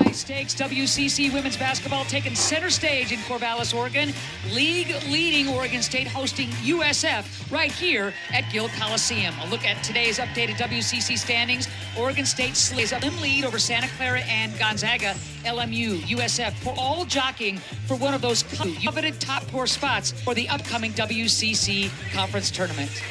High stakes WCC women's basketball taking center stage in Corvallis, Oregon. League-leading Oregon State hosting USF right here at Gill Coliseum. A look at today's updated WCC standings. Oregon State slays a lead over Santa Clara and Gonzaga. LMU, USF, we're all jockeying for one of those coveted top four spots for the upcoming WCC conference tournament.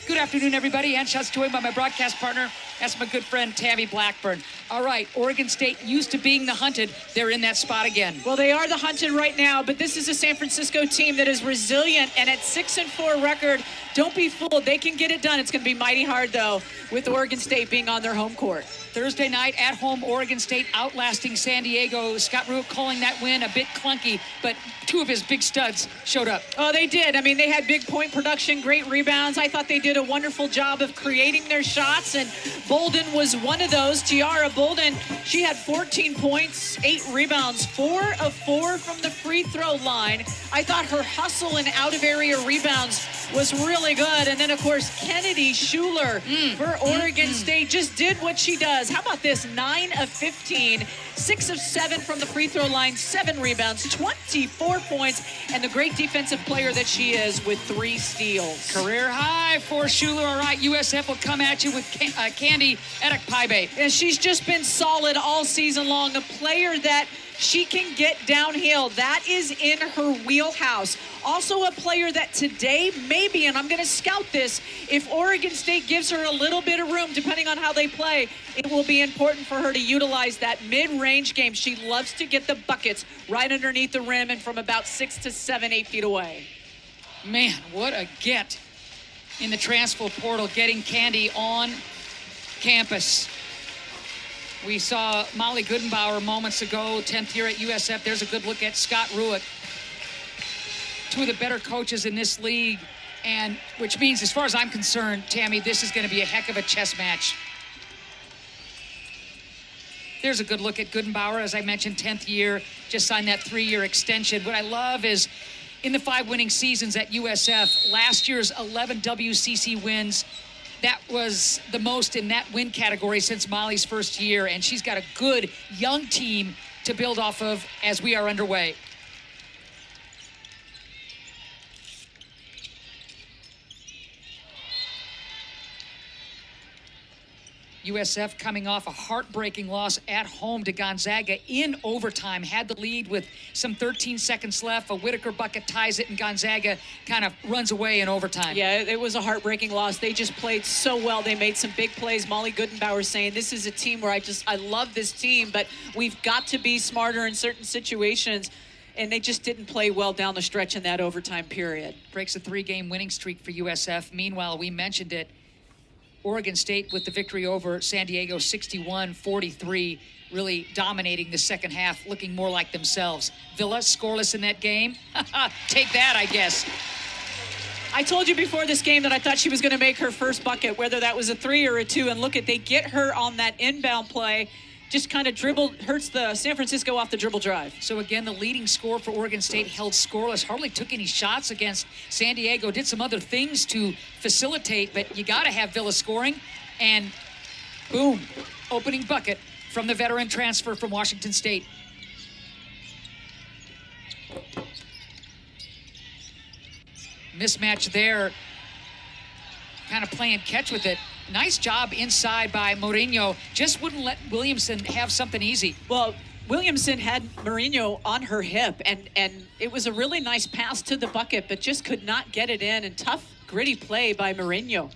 Good afternoon, everybody. Ann Schuss joined by my broadcast partner. That's my good friend, Tammy Blackburn. All right, Oregon State used to being the hunted. They're in that spot again. Well, they are the hunted right now, but this is a San Francisco team that is resilient, and at 6-4 record, don't be fooled. They can get it done. It's going to be mighty hard, though, with Oregon State being on their home court. Thursday night at home, Oregon State outlasting San Diego. Scott Rueck calling that win a bit clunky, but two of his big studs showed up. Oh, they did. I mean, they had big point production, great rebounds. I thought they did a wonderful job of creating their shots, and Bolden was one of those. Tiara Bolden, she had 14 points, 8 rebounds, 4 of 4 from the free throw line. I thought her hustle and out-of-area rebounds was really good. And then, of course, Kennedy Schuler for Oregon State just did what she does. How about this? 9 of 15, 6 of 7 from the free throw line, 7 rebounds, 24 points, and the great defensive player that she is with 3 steals. Career high for Schuler. All right, USF will come at you with Candy Edekpaibe. And she's just been solid all season long. A player that she can get downhill. That is in her wheelhouse. Also a player that today, maybe, and I'm going to scout this, if Oregon State gives her a little bit of room, depending on how they play, it will be important for her to utilize that mid-range game. She loves to get the buckets right underneath the rim and from about 6 to 7, 8 feet away. Man, what a get in the transfer portal, getting Candy on campus. We saw Molly Goodenbauer moments ago, 10th year at USF. There's a good look at Scott Rueck. Two of the better coaches in this league, and which means, as far as I'm concerned, Tammy, this is going to be a heck of a chess match. There's a good look at Goodenbauer. As I mentioned, 10th year, just signed that 3-year extension. What I love is in the 5 winning seasons at USF, last year's 11 WCC wins, that was the most in that win category since Molly's first year, and she's got a good young team to build off of as we are underway. USF coming off a heartbreaking loss at home to Gonzaga in overtime. Had the lead with some 13 seconds left. A Whitaker bucket ties it, and Gonzaga kind of runs away in overtime. Yeah, it was a heartbreaking loss. They just played so well. They made some big plays. Molly Goodenbauer saying, this is a team where I love this team, but we've got to be smarter in certain situations. And they just didn't play well down the stretch in that overtime period. Breaks a 3-game winning streak for USF. Meanwhile, we mentioned it, Oregon State with the victory over San Diego 61-43, really dominating the second half, looking more like themselves. Villa scoreless in that game. Take that, I guess. I told you before this game that I thought she was going to make her first bucket, whether that was a 3 or a 2. And look at, they get her on that inbound play. Just kind of hurts the San Francisco off the dribble drive. So again, the leading scorer for Oregon State held scoreless, hardly took any shots against San Diego, did some other things to facilitate, but you got to have Villa scoring, and boom, opening bucket from the veteran transfer from Washington State. Mismatch there, kind of playing catch with it. Nice job inside by Mourinho. Just wouldn't let Williamson have something easy. Well, Williamson had Mourinho on her hip, and it was a really nice pass to the bucket, but just could not get it in. And tough, gritty play by Mourinho.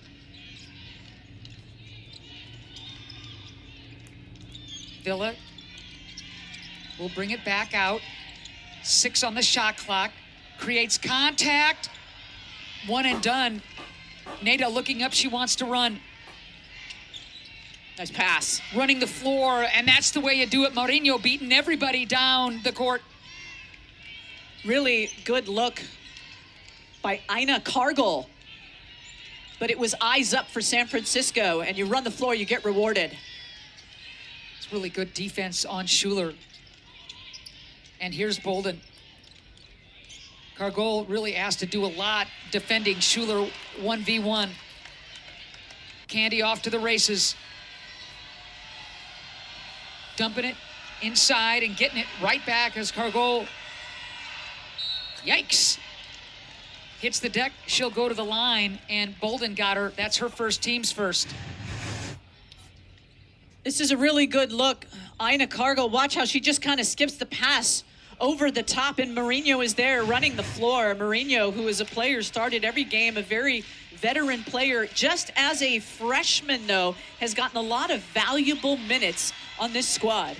Villa will bring it back out. 6 on the shot clock. Creates contact. 1 and done. Nada looking up. She wants to run. Nice pass. Running the floor, and that's the way you do it. Mourinho beating everybody down the court. Really good look by Ina Cargill. But it was eyes up for San Francisco, and you run the floor, you get rewarded. It's really good defense on Schuler. And here's Bolden. Cargill really asked to do a lot defending Schuler 1v1. Candy off to the races. Dumping it inside and getting it right back as Cargol, yikes, hits the deck. She'll go to the line, and Bolden got her. That's her first, team's first. This is a really good look. Ina Cargol, watch how she just kind of skips the pass over the top, and Mourinho is there running the floor. Mourinho, who is a player, started every game, a very veteran player. Just as a freshman, though, has gotten a lot of valuable minutes on this squad.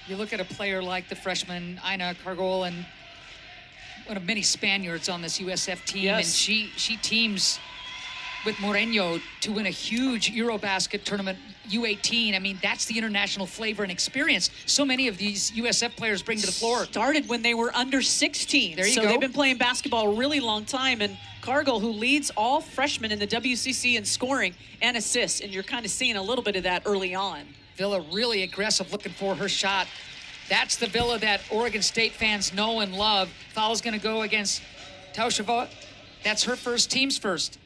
You look at a player like the freshman Ina Cargol, and one of many Spaniards on this USF team, yes. and she teams with Mourinho to win a huge Eurobasket tournament, U18. I mean, that's the international flavor and experience so many of these USF players bring to the floor. Started when they were under 16. There you so go. They've been playing basketball a really long time, and Cargol, who leads all freshmen in the WCC in scoring and assists, and you're kind of seeing a little bit of that early on. Villa really aggressive, looking for her shot. That's the Villa that Oregon State fans know and love. Foul's going to go against Tausheva. That's her first, team's first.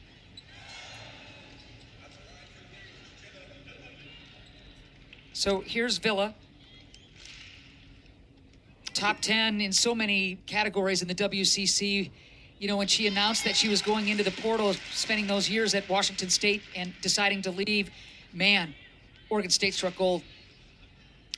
So here's Villa. Top 10 in so many categories in the WCC. You know, when she announced that she was going into the portal, spending those years at Washington State and deciding to leave, man, Oregon State struck gold.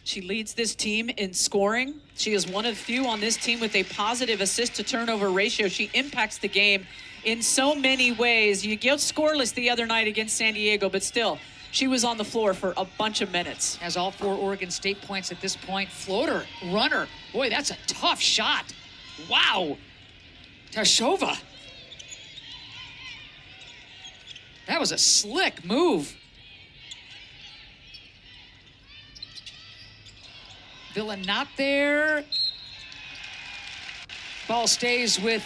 She leads this team in scoring. She is one of the few on this team with a positive assist to turnover ratio. She impacts the game in so many ways. You get scoreless the other night against San Diego, but still, she was on the floor for a bunch of minutes. Has all 4 Oregon State points at this point. Floater, runner. Boy, that's a tough shot. Wow. Tashova. That was a slick move. Villa not there. Ball stays with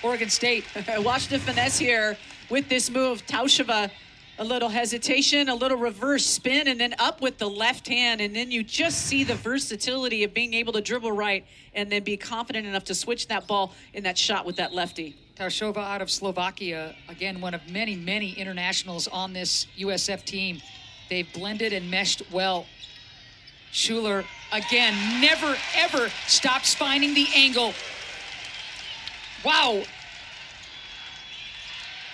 Oregon State. Watch the finesse here with this move. Tausheva, a little hesitation, a little reverse spin, and then up with the left hand. And then you just see the versatility of being able to dribble right and then be confident enough to switch that ball in that shot with that lefty. Tausheva out of Slovakia, again, one of many, many internationals on this USF team. They've blended and meshed well. Schuler, again, never, ever stops finding the angle. Wow.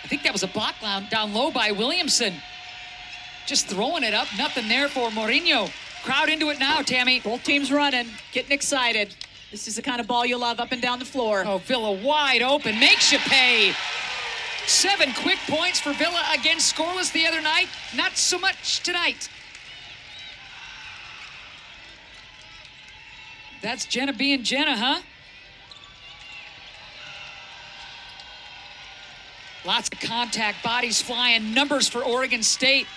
I think that was a block down low by Williamson. Just throwing it up, nothing there for Mourinho. Crowd into it now, Tammy. Both teams running, getting excited. This is the kind of ball you love up and down the floor. Oh, Villa wide open, makes you pay. 7 quick points for Villa, again scoreless the other night. Not so much tonight. That's Jenna being Jenna, huh? Lots of contact, bodies flying, numbers for Oregon State.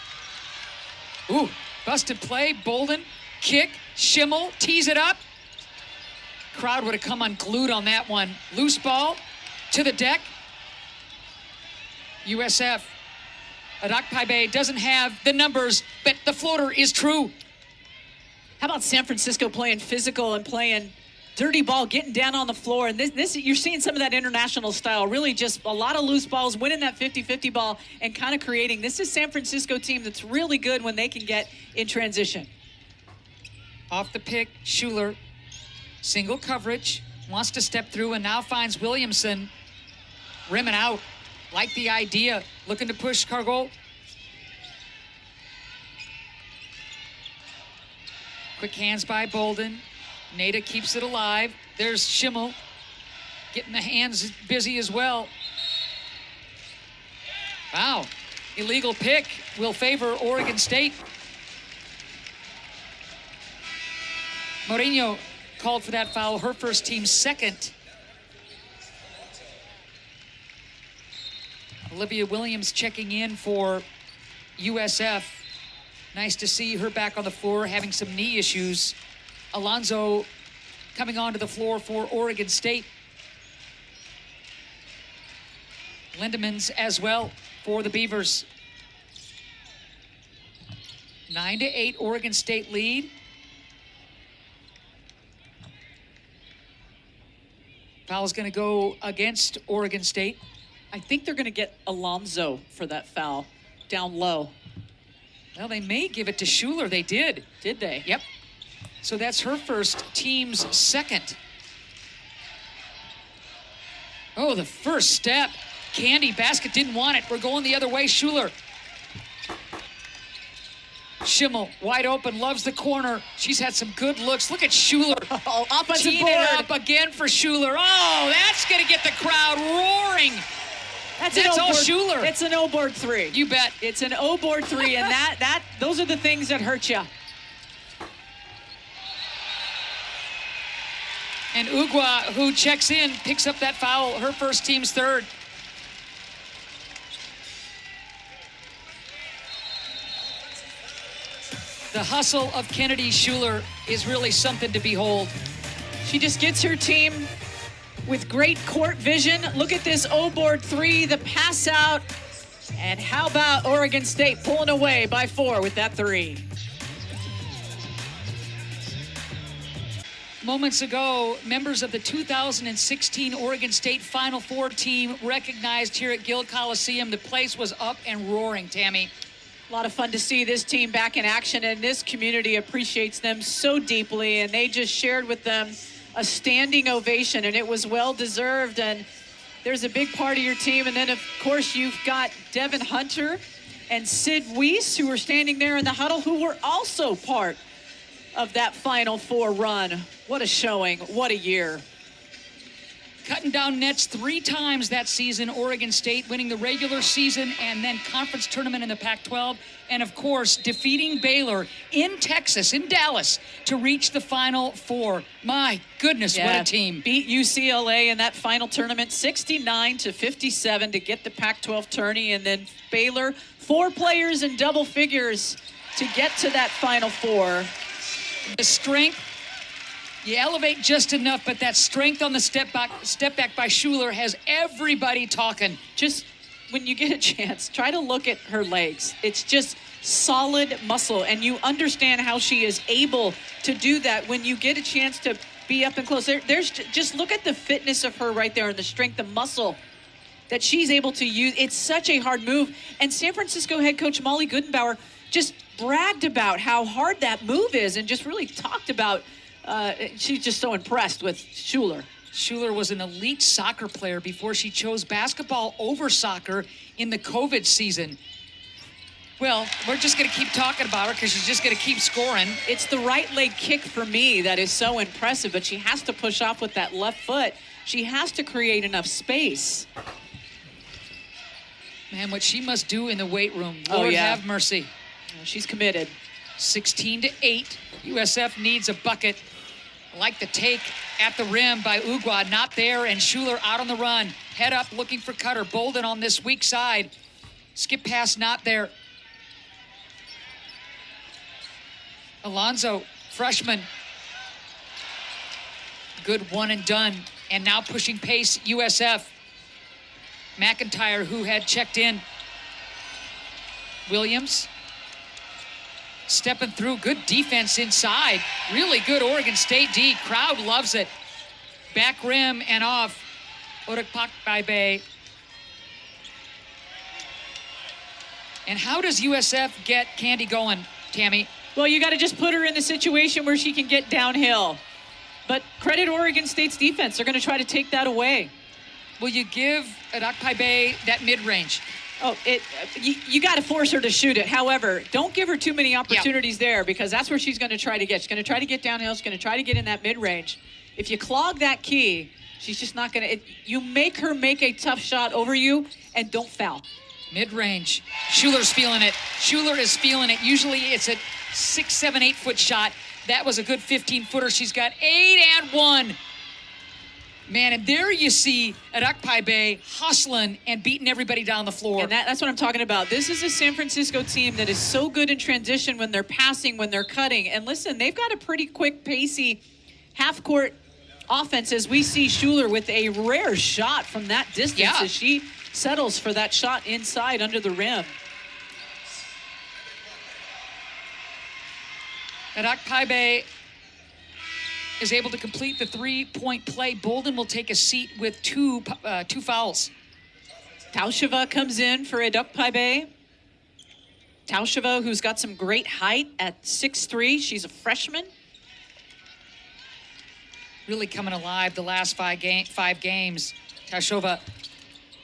Ooh, busted play, Bolden, kick, Schimmel, tees it up. Crowd would have come unglued on that one. Loose ball to the deck. USF. Adakpaibe doesn't have the numbers, but the floater is true. How about San Francisco playing physical and playing dirty ball, getting down on the floor? And this you're seeing some of that international style, really just a lot of loose balls, winning that 50-50 ball and kind of creating. This is San Francisco team that's really good when they can get in transition. Off the pick, Schuler, single coverage, wants to step through and now finds Williamson rimming out. Like the idea, looking to push Cargol. Quick hands by Bolden. Nada keeps it alive. There's Schimmel getting the hands busy as well. Wow, illegal pick will favor Oregon State. Mourinho called for that foul, her first, team's second. Olivia Williams checking in for USF. Nice to see her back on the floor, having some knee issues. Alonso coming onto the floor for Oregon State. Lindemans as well for the Beavers. 9-8 Oregon State lead. Foul's going to go against Oregon State. I think they're going to get Alonso for that foul down low. Well, they may give it to Schuler. They did. Did they? Yep. So that's her first, team's second. Oh, the first step. Candy, basket didn't want it. We're going the other way. Schuler. Schimmel, wide open, loves the corner. She's had some good looks. Look at Schuler. Oh, offensive Teeing board. it up again for Schuler. Oh, that's going to get the crowd roaring. That's all Schuler. It's an O-board 3. You bet. It's an O-board 3, and those are the things that hurt you. And Ugwa, who checks in, picks up that foul, her first, team's third. The hustle of Kennedy Schuler is really something to behold. She just gets her team with great court vision. Look at this O-board 3, the pass out. And how about Oregon State pulling away by 4 with that 3? Moments ago, members of the 2016 Oregon State Final Four team recognized here at Gill Coliseum. The place was up and roaring, Tammy. A lot of fun to see this team back in action, and this community appreciates them so deeply, and they just shared with them a standing ovation, and it was well-deserved. And there's a big part of your team, and then, of course, you've got Devin Hunter and Sid Weiss, who were standing there in the huddle, who were also part of that Final Four run. What a showing. What a year. Cutting down nets 3 times that season, Oregon State winning the regular season and then conference tournament in the Pac-12. And, of course, defeating Baylor in Texas, in Dallas, to reach the Final Four. My goodness, what a team. Beat UCLA in that final tournament 69-57 to get the Pac-12 tourney. And then Baylor, 4 players in double figures to get to that Final Four. The strength, you elevate just enough, but that strength on the step back by Schuler has everybody talking. Just when you get a chance, try to look at her legs. It's just solid muscle, and you understand how she is able to do that when you get a chance to be up and close. There's just look at the fitness of her right there and the strength of muscle that she's able to use. It's such a hard move. And San Francisco head coach Molly Goodenbauer just bragged about how hard that move is and just really talked about she's just so impressed with Schuler. Schuler was an elite soccer player before she chose basketball over soccer in the COVID season. Well, we're just going to keep talking about her because she's just going to keep scoring. It's the right leg kick for me that is so impressive, but she has to push off with that left foot. She has to create enough space. Man, what she must do in the weight room. Lord have mercy. She's committed. 16-8. USF needs a bucket. Like the take at the rim by Ugwa, not there, and Schuler out on the run. Head up, looking for Cutter. Bolden on this weak side. Skip pass, not there. Alonzo, freshman. Good one and done. And now pushing pace, USF. McIntyre, who had checked in. Williams. Stepping through, good defense inside. Really good Oregon State D. Crowd loves it. Back rim and off. Orakpakbaibe. And how does USF get Candy going, Tammy? Well, you got to just put her in the situation where she can get downhill. But credit Oregon State's defense. They're going to try to take that away. Will you give Orakpakbaibe that mid-range? Oh, you got to force her to shoot it. However, don't give her too many opportunities there because that's where she's going to try to get. She's going to try to get downhill. She's going to try to get in that mid-range. If you clog that key, she's just not going to. You make her make a tough shot over you and don't foul. Mid-range. Schuler's feeling it. Schuler is feeling it. Usually it's a 6, 7, 8-foot shot. That was a good 15-footer. She's got 8 and 1. Man, and there you see Orakpakbaibe hustling and beating everybody down the floor. And that's what I'm talking about. This is a San Francisco team that is so good in transition when they're passing, when they're cutting. And listen, they've got a pretty quick, pacey half-court offense as we see Schuler with a rare shot from that distance as she settles for that shot inside under the rim. Orakpakbaibe is able to complete the 3-point play. Bolden will take a seat with two fouls. Tausheva comes in for Orakpakbaibe. Tausheva, who's got some great height at 6'3". She's a freshman. really coming alive the last five games. Tashova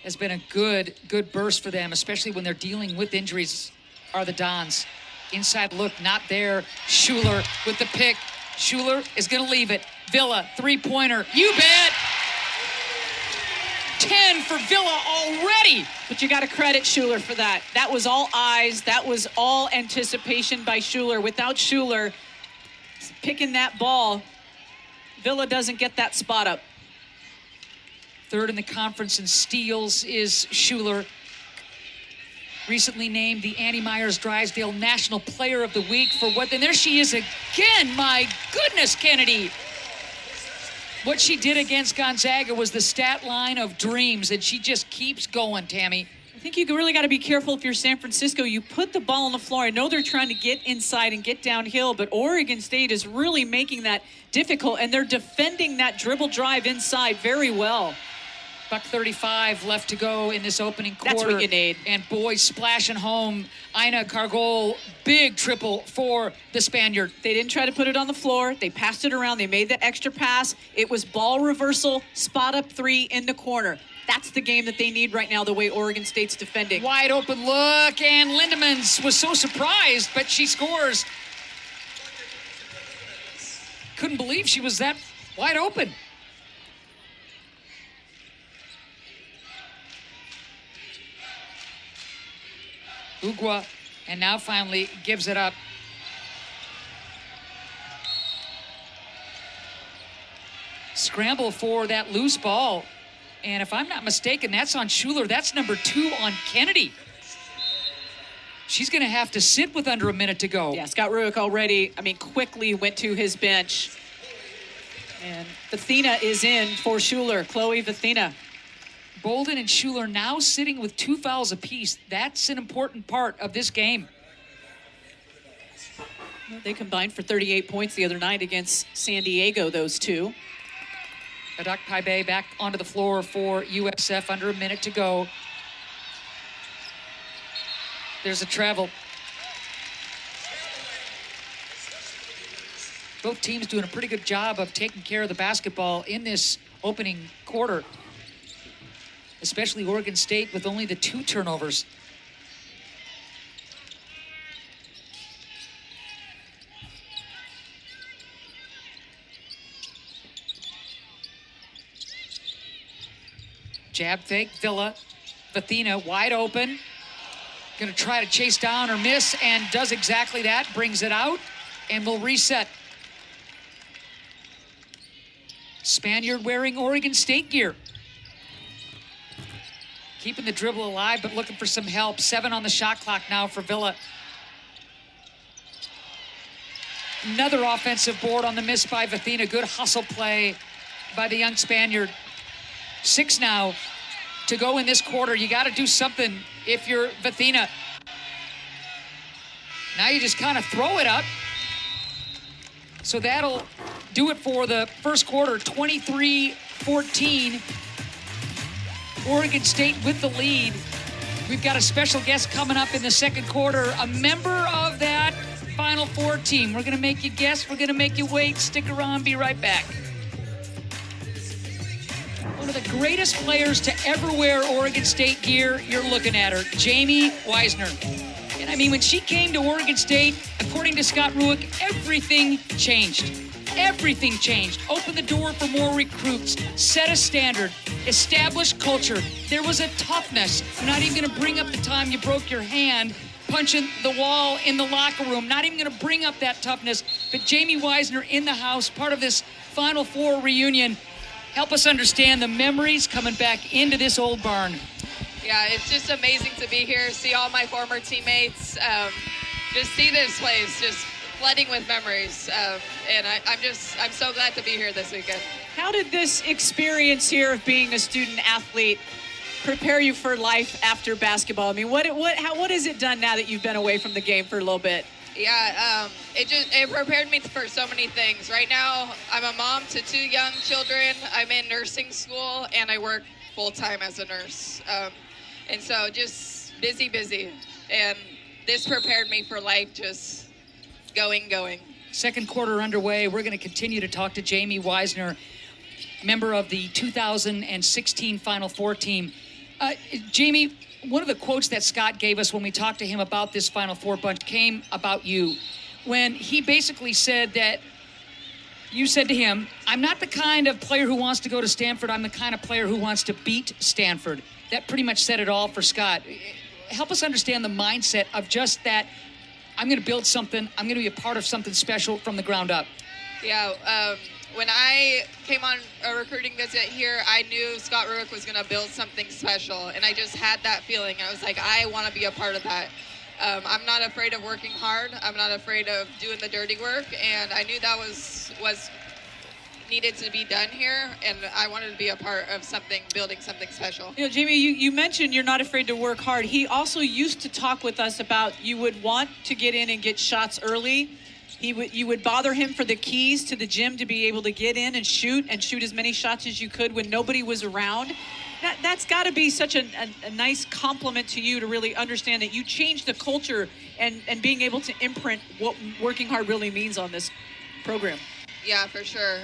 has been a good burst for them, especially when they're dealing with injuries, are the Dons. Inside look, not there. Schuler with the pick. Schuler is going to leave it. Villa, three-pointer. You bet! 10 for Villa already. But you got to credit Schuler for that. That was all eyes. That was all anticipation by Schuler. Without Schuler picking that ball, Villa doesn't get that spot up. Third in the conference in steals is Schuler. Recently named the Annie Myers-Drysdale National Player of the Week for what, and there she is again. My goodness, Kennedy. What she did against Gonzaga was the stat line of dreams, and she just keeps going, Tammy. I think you really got to be careful if you're San Francisco. You put the ball on the floor. I know they're trying to get inside and get downhill, but Oregon State is really making that difficult, and they're defending that dribble drive inside very well. $1:35 left to go in this opening quarter. That's what you need. And boys splashing home. Ina Cargol, big triple for the Spaniard. They didn't try to put it on the floor. They passed it around. They made the extra pass. It was ball reversal, spot up three in the corner. That's the game that they need right now, the way Oregon State's defending. Wide open look, and Lindemans was so surprised, but she scores. Couldn't believe she was that wide open. Ugwa, and now finally gives it up. Scramble for that loose ball. And if I'm not mistaken, that's on Schuler. That's number 2 on Kennedy. She's going to have to sit with under a minute to go. Yeah, Scott Ruick already, quickly went to his bench. And Vithina is in for Schuler, Chloe Vithina. Bolden and Schuler now sitting with 2 fouls apiece. That's an important part of this game. They combined for 38 points the other night against San Diego, those two. Adak Paibe back onto the floor for USF, under a minute to go. There's a travel. Both teams doing a pretty good job of taking care of the basketball in this opening quarter. Especially Oregon State with only the 2 turnovers. Jab fake, Villa. Vithina wide open. Gonna try to chase down or miss, and does exactly that. Brings it out and will reset. Spaniard wearing Oregon State gear. Keeping the dribble alive, but looking for some help. 7 on the shot clock now for Villa. Another offensive board on the miss by Vithina. Good hustle play by the young Spaniard. 6 now to go in this quarter. You got to do something if you're Vithina. Now you just kind of throw it up. So that'll do it for the first quarter. 23-14. Oregon State with the lead. We've got a special guest coming up in the second quarter, a member of that Final Four team. We're going to make you guess. We're going to make you wait. Stick around. Be right back. One of the greatest players to ever wear Oregon State gear, you're looking at her, Jamie Wisner. And when she came to Oregon State, according to Scott Ruick, everything changed. Everything changed. Opened the door for more recruits, set a standard, established culture. There was a toughness. I'm not even going to bring up the time you broke your hand punching the wall in the locker room. Not even going to bring up that toughness. But Jamie Wisner in the house, part of this Final Four reunion. Help us understand the memories coming back into this old barn. Yeah, it's just amazing to be here, see all my former teammates, just see this place just flooding with memories. And I'm so glad to be here this weekend. How did this experience here of being a student athlete prepare you for life after basketball? What has it done now that you've been away from the game for a little bit? Yeah, it prepared me for so many things. Right now, I'm a mom to 2 young children. I'm in nursing school, and I work full-time as a nurse. And so just busy. And this prepared me for life, just going. Second quarter underway. We're going to continue to talk to Jamie Wisner, member of the 2016 Final Four team. Jamie, one of the quotes that Scott gave us when we talked to him about this Final Four bunch came about you, when he basically said that you said to him, I'm not the kind of player who wants to go to Stanford. I'm the kind of player who wants to beat Stanford. That pretty much said it all for Scott. Help us understand the mindset of just that, I'm going to build something, I'm going to be a part of something special from the ground up. Yeah, when I came on a recruiting visit here, I knew Scott Rueck was going to build something special, and I just had that feeling. I was like, I want to be a part of that. I'm not afraid of working hard. I'm not afraid of doing the dirty work, and I knew that was needed to be done here, and I wanted to be a part of something, building something special. You know, Jamie, you mentioned you're not afraid to work hard. He also used to talk with us about you would want to get in and get shots early. You would bother him for the keys to the gym to be able to get in and shoot as many shots as you could when nobody was around. That's got to be such a nice compliment to you to really understand that you changed the culture and being able to imprint what working hard really means on this program. Yeah, for sure.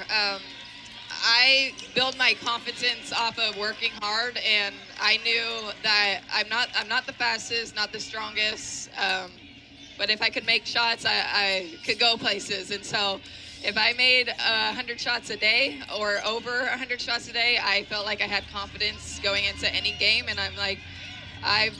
I build my confidence off of working hard, and I knew that I'm not the fastest, not the strongest, but if I could make shots, I could go places. And so if I made 100 shots a day or over 100 shots a day, I felt like I had confidence going into any game. And I'm like, I've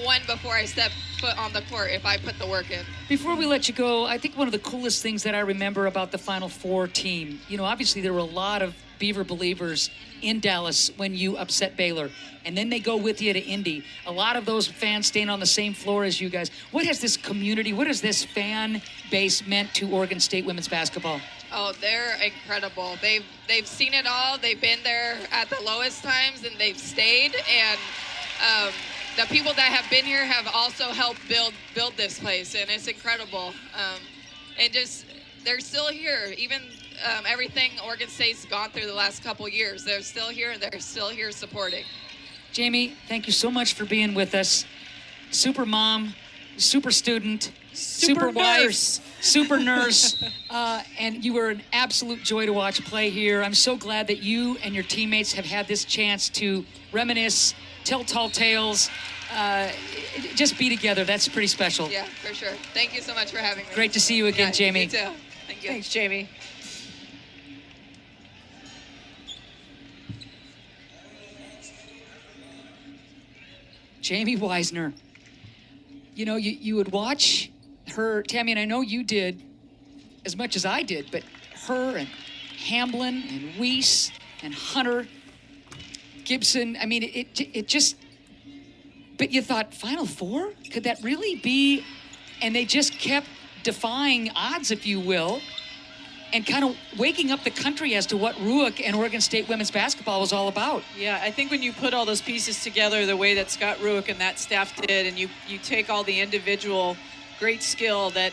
won before I step foot on the court if I put the work in. Before we let you go, I think one of the coolest things that I remember about the Final Four team, you know, obviously there were a lot of Beaver believers in Dallas when you upset Baylor, and then they go with you to Indy. A lot of those fans staying on the same floor as you guys. What has this community, what has this fan base meant to Oregon State women's basketball? Oh, they're incredible. They've seen it all. They've been there at the lowest times, and they've stayed. And the people that have been here have also helped build this place, and it's incredible. And just they're still here. Even everything Oregon State's gone through the last couple years, they're still here, and they're still here supporting. Jamie, thank you so much for being with us. Super mom, super student, super wife, super nurse, and you were an absolute joy to watch play here. I'm so glad that you and your teammates have had this chance to reminisce, tell tall tales, just be together. That's pretty special. Yeah, for sure. Thank you so much for having me. Great to see you again, Jamie. You too. Thank you. Thanks, Jamie. Jamie Wisner. You know, you would watch her, Tammy, and I know you did as much as I did, but her and Hamblin and Weiss and Hunter, Gibson, I mean, it just, but you thought, Final Four? Could that really be? And they just kept defying odds, if you will, and kind of waking up the country as to what Rueck and Oregon State women's basketball was all about. Yeah, I think when you put all those pieces together the way that Scott Rueck and that staff did, and you take all the individual great skill that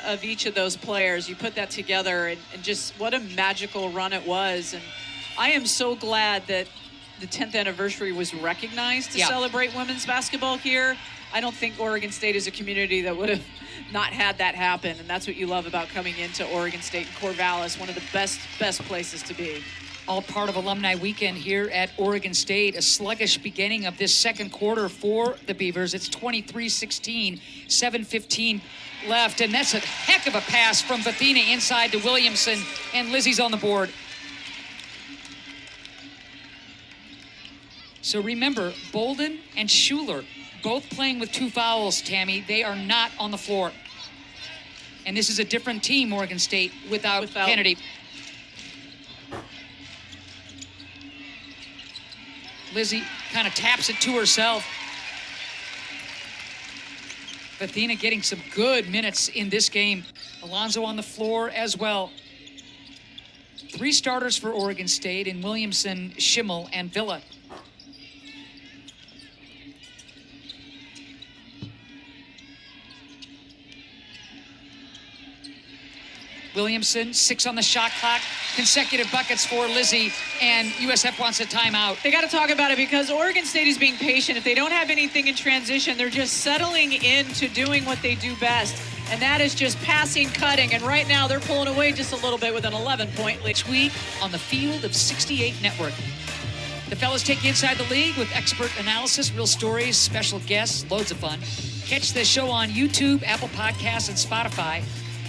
of each of those players, you put that together, and just what a magical run it was. And I am so glad that the 10th anniversary was recognized to celebrate women's basketball here. I don't think Oregon State is a community that would have not had that happen, and that's what you love about coming into Oregon State and Corvallis, one of the best places to be. All part of Alumni Weekend here at Oregon State. A sluggish beginning of this second quarter for the Beavers. It's 23-16, 7:15 left, and that's a heck of a pass from Bethina inside to Williamson, and Lizzie's on the board. So remember, Bolden and Schuler both playing with 2 fouls, Tammy. They are not on the floor. And this is a different team, Oregon State, without Kennedy. Lizzie kind of taps it to herself. Bethina getting some good minutes in this game. Alonzo on the floor as well. 3 starters for Oregon State in Williamson, Schimmel, and Villa. Williamson, 6 on the shot clock, consecutive buckets for Lizzie, and USF wants a timeout. They got to talk about it because Oregon State is being patient. If they don't have anything in transition, they're just settling into doing what they do best. And that is just passing, cutting. And right now they're pulling away just a little bit with an 11-point lead. Each week on the Field of 68 Network. The fellas take you inside the league with expert analysis, real stories, special guests, loads of fun. Catch the show on YouTube, Apple Podcasts, and Spotify.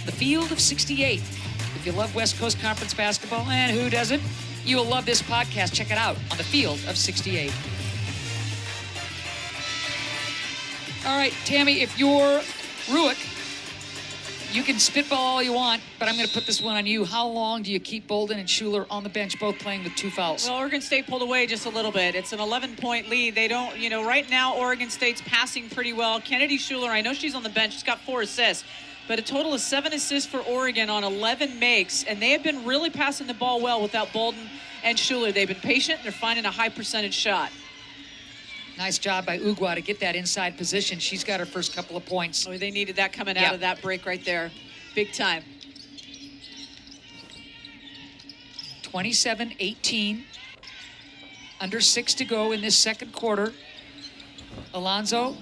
The Field of 68. If you love West Coast Conference basketball, and who doesn't, you will love this podcast. Check it out on the Field of 68. All right, Tammy, if you're Ruick, you can spitball all you want, but I'm going to put this one on you. How long do you keep Bolden and Schuler on the bench, both playing with 2 fouls? Well, Oregon State pulled away just a little bit. It's an 11-point lead. They don't, right now Oregon State's passing pretty well. Kennedy Schuler, I know she's on the bench. She's got 4 assists, but a total of 7 assists for Oregon on 11 makes, and they have been really passing the ball well without Bolden and Schuler. They've been patient, and they're finding a high percentage shot. Nice job by Ugwa to get that inside position. She's got her first couple of points. Oh, they needed that coming out of that break right there. Big time. 27-18. Under 6 to go in this second quarter. Alonzo.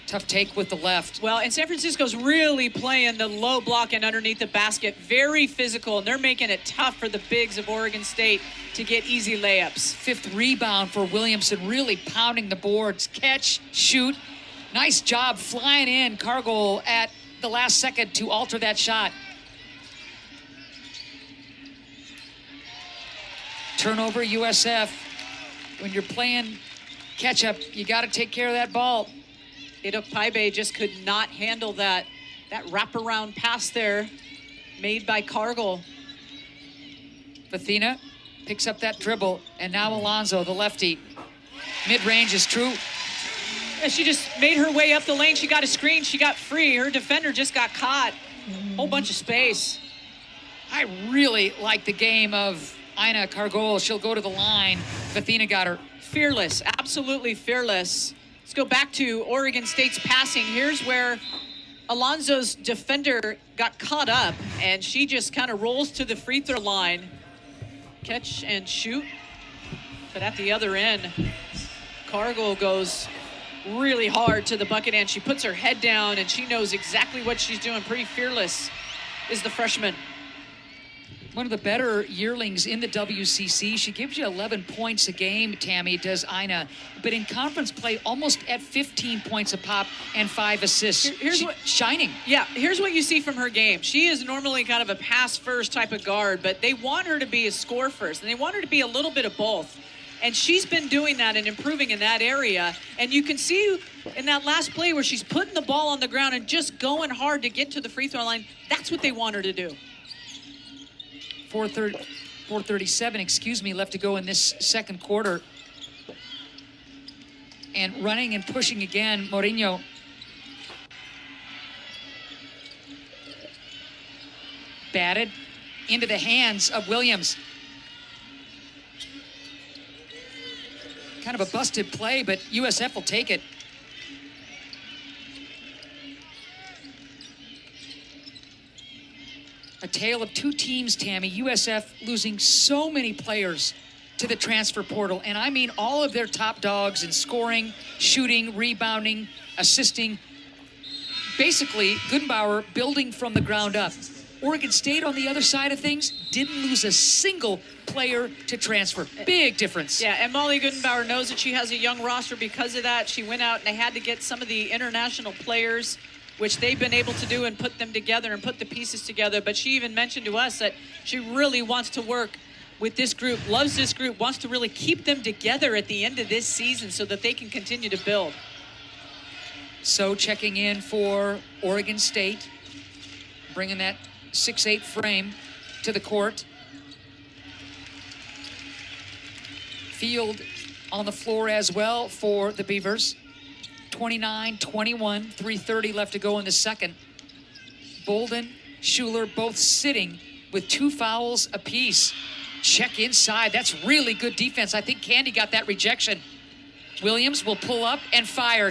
Tough take with the left. Well, and San Francisco's really playing the low block and underneath the basket. Very physical, and they're making it tough for the bigs of Oregon State to get easy layups. 5th rebound for Williamson, really pounding the boards. Catch, shoot. Nice job flying in. Cargill at the last second to alter that shot. Turnover, USF. When you're playing catch-up, you got to take care of that ball. Paibe just could not handle that wraparound pass there made by Cargill. Athena picks up that dribble, and now Alonzo, the lefty. Mid-range is true. And she just made her way up the lane. She got a screen. She got free. Her defender just got caught. Whole bunch of space. I really like the game of Ina Cargill. She'll go to the line. Athena got her. Fearless, absolutely fearless. Let's go back to Oregon State's passing. Here's where Alonzo's defender got caught up, and she just kind of rolls to the free throw line. Catch and shoot. But at the other end, Cargill goes really hard to the bucket, and she puts her head down, and she knows exactly what she's doing. Pretty fearless is the freshman. One of the better yearlings in the WCC. She gives you 11 points a game, Tammy, does Ina. But in conference play, almost at 15 points a pop and 5 assists. Shining. Yeah, here's what you see from her game. She is normally kind of a pass-first type of guard, but they want her to be a score-first, and they want her to be a little bit of both. And she's been doing that and improving in that area. And you can see in that last play where she's putting the ball on the ground and just going hard to get to the free throw line. That's what they want her to do. 4:37, left to go in this second quarter. And running and pushing again, Mourinho. Batted into the hands of Williams. Kind of a busted play, but USF will take it. A tale of 2 teams, Tammy. USF losing so many players to the transfer portal, and I mean all of their top dogs in scoring, shooting, rebounding, assisting. Basically, Gudenbauer building from the ground up. Oregon State, on the other side of things, didn't lose a single player to transfer. Big difference. Yeah, and Molly Gudenbauer knows that she has a young roster because of that. She went out and they had to get some of the international players, which they've been able to do and put them together and put the pieces together. But she even mentioned to us that she really wants to work with this group, loves this group, wants to really keep them together at the end of this season so that they can continue to build. So checking in for Oregon State, bringing that 6'8" frame to the court. Field on the floor as well for the Beavers. 29-21, 3:30 left to go in the second. Bolden, Schuler both sitting with 2 fouls apiece. Check inside. That's really good defense. I think Candy got that rejection. Williams will pull up and fire.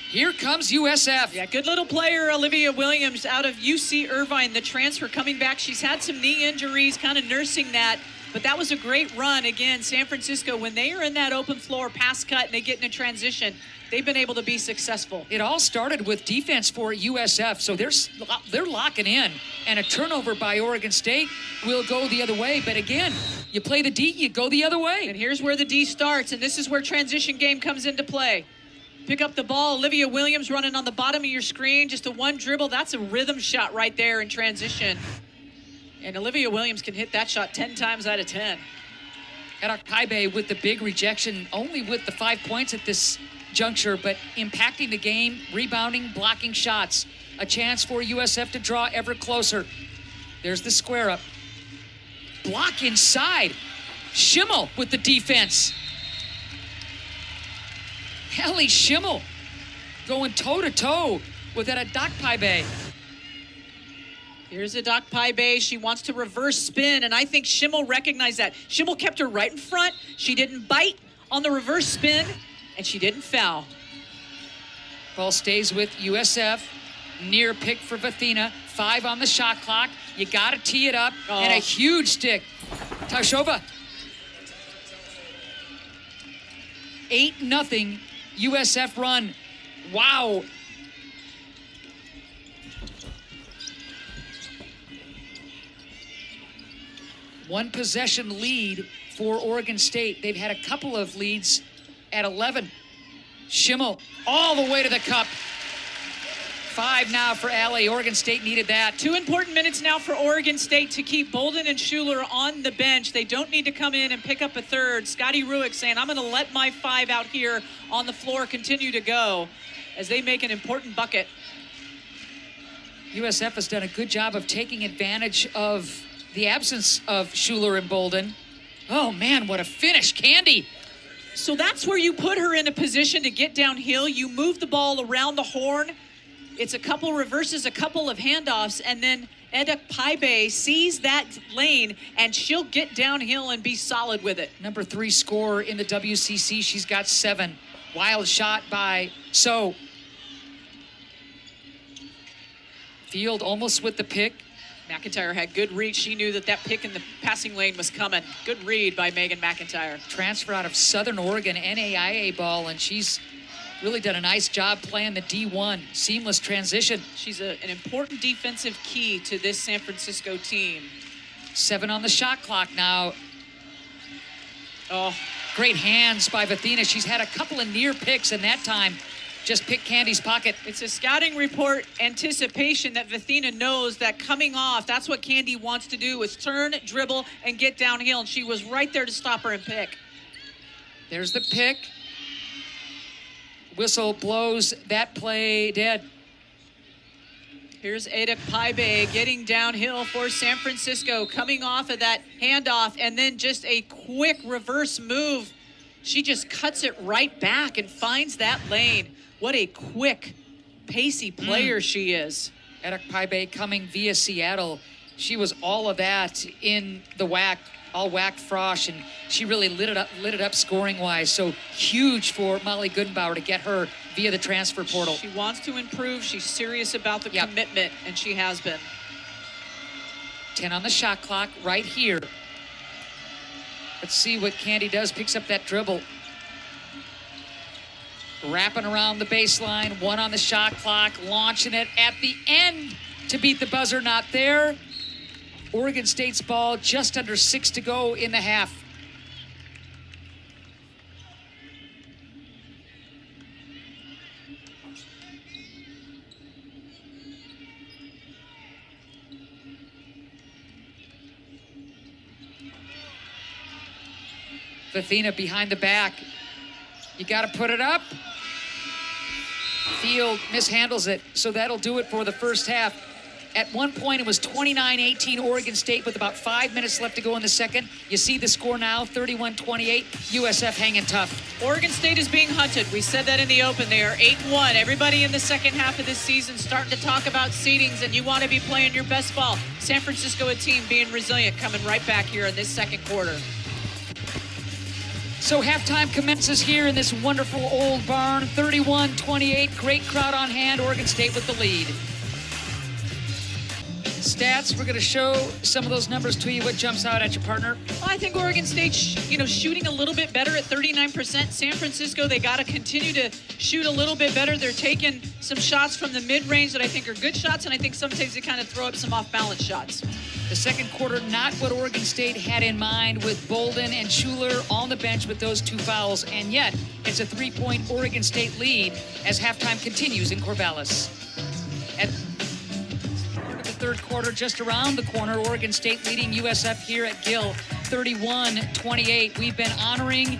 Here comes USF. Yeah, good little player, Olivia Williams, out of UC Irvine, the transfer coming back. She's had some knee injuries, kind of nursing that. But that was a great run. Again, San Francisco, when they are in that open floor pass cut and they get in a transition, they've been able to be successful. It all started with defense for USF, so they're locking in. And a turnover by Oregon State will go the other way. But again, you play the D, you go the other way. And here's where the D starts, and this is where transition game comes into play. Pick up the ball. Olivia Williams running on the bottom of your screen. Just a one dribble. That's a rhythm shot right there in transition. And Olivia Williams can hit that shot 10 times out of 10. Edok Paibe with the big rejection, only with the 5 points at this juncture, but impacting the game, rebounding, blocking shots. A chance for USF to draw ever closer. There's the square up. Block inside. Schimmel with the defense. Kelly Schimmel going toe-to-toe with that Edok Paibe. Here's Edok Paibe. She wants to reverse spin, and I think Schimmel recognized that. Schimmel kept her right in front. She didn't bite on the reverse spin, and she didn't foul. Ball stays with USF. Near pick for Vathina. 5 on the shot clock. You got to tee it up, and a huge stick. Tashova. 8-0 USF run. Wow. One possession lead for Oregon State. They've had a couple of leads at 11. Schimmel all the way to the cup. 5 now for Allie. Oregon State needed that. 2 important minutes now for Oregon State to keep Bolden and Schuler on the bench. They don't need to come in and pick up a third. Scotty Ruick saying, I'm going to let my 5 out here on the floor continue to go as they make an important bucket. USF has done a good job of taking advantage of the absence of Schuler and Bolden. Oh, man, what a finish. Candy. So that's where you put her in a position to get downhill. You move the ball around the horn. It's a couple reverses, a couple of handoffs, and then Edok Paibe sees that lane, and she'll get downhill and be solid with it. Number 3 scorer in the WCC. She's got 7. Wild shot by So. Field almost with the pick. McIntyre had good read. She knew that pick in the passing lane was coming. Good read by Megan McIntyre. Transfer out of Southern Oregon NAIA ball, and she's really done a nice job playing the D1. Seamless transition. She's an important defensive key to this San Francisco team. 7 on the shot clock now. Oh, great hands by Vathina. She's had a couple of near picks, and that time just picked Candy's pocket. It's a scouting report anticipation that Vathina knows that coming off, that's what Candy wants to do, is turn, dribble, and get downhill. And she was right there to stop her and pick. There's the pick. Whistle blows that play dead. Here's Edok Paibe getting downhill for San Francisco, coming off of that handoff, and then just a quick reverse move. She just cuts it right back and finds that lane. What a quick, pacey player she is. Edok Paibe coming via Seattle. She was all of that in the WAC, all WAC frosh, and she really lit it up scoring-wise. So huge for Molly Goodenbauer to get her via the transfer portal. She wants to improve. She's serious about the commitment, and she has been. 10 on the shot clock right here. Let's see what Candy does. Picks up that dribble. Wrapping around the baseline. 1 on the shot clock. Launching it at the end to beat the buzzer. Not there. Oregon State's ball, just under 6 to go in the half. Vathina behind the back. You got to put it up. Field mishandles it, so that'll do it for the first half. At one point, it was 29-18 Oregon State with about 5 minutes left to go in the second. You see the score now, 31-28. USF hanging tough. Oregon State is being hunted. We said that in the open. They are 8-1. Everybody in the second half of this season starting to talk about seedings, and you want to be playing your best ball. San Francisco, a team being resilient, coming right back here in this second quarter. So halftime commences here in this wonderful old barn. 31-28. Great crowd on hand. Oregon State with the lead. stats. We're going to show some of those numbers to you. What jumps out at your partner? Well, I think Oregon State, shooting a little bit better at 39%. San Francisco, they got to continue to shoot a little bit better. They're taking some shots from the mid-range that I think are good shots, and I think sometimes they kind of throw up some off-balance shots. The second quarter, not what Oregon State had in mind, with Bolden and Schuler on the bench with those 2 fouls, and yet it's a 3-point Oregon State lead as halftime continues in Corvallis. At the third quarter, just around the corner, Oregon State leading USF here at Gill 31-28. We've been honoring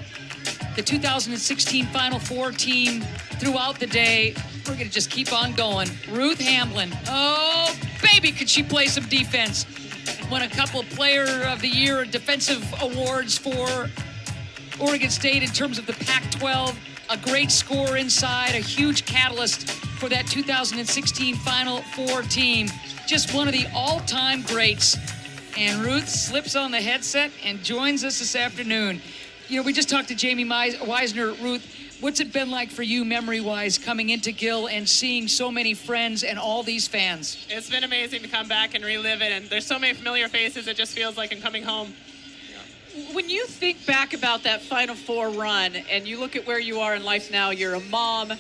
the 2016 Final Four team throughout the day. We're going to just keep on going. Ruth Hamblin. Oh, baby, could she play some defense. Won a couple of Player of the Year defensive awards for Oregon State in terms of the Pac-12. A great scorer inside, a huge catalyst for that 2016 Final Four team. Just one of the all-time greats. And Ruth slips on the headset and joins us this afternoon. We just talked to Jamie Weisner. Ruth, what's it been like for you memory-wise coming into Gill and seeing so many friends and all these fans? It's been amazing to come back and relive it, and there's so many familiar faces, it just feels like I'm coming home. When you think back about that Final Four run and you look at where you are in life now, you're a mom,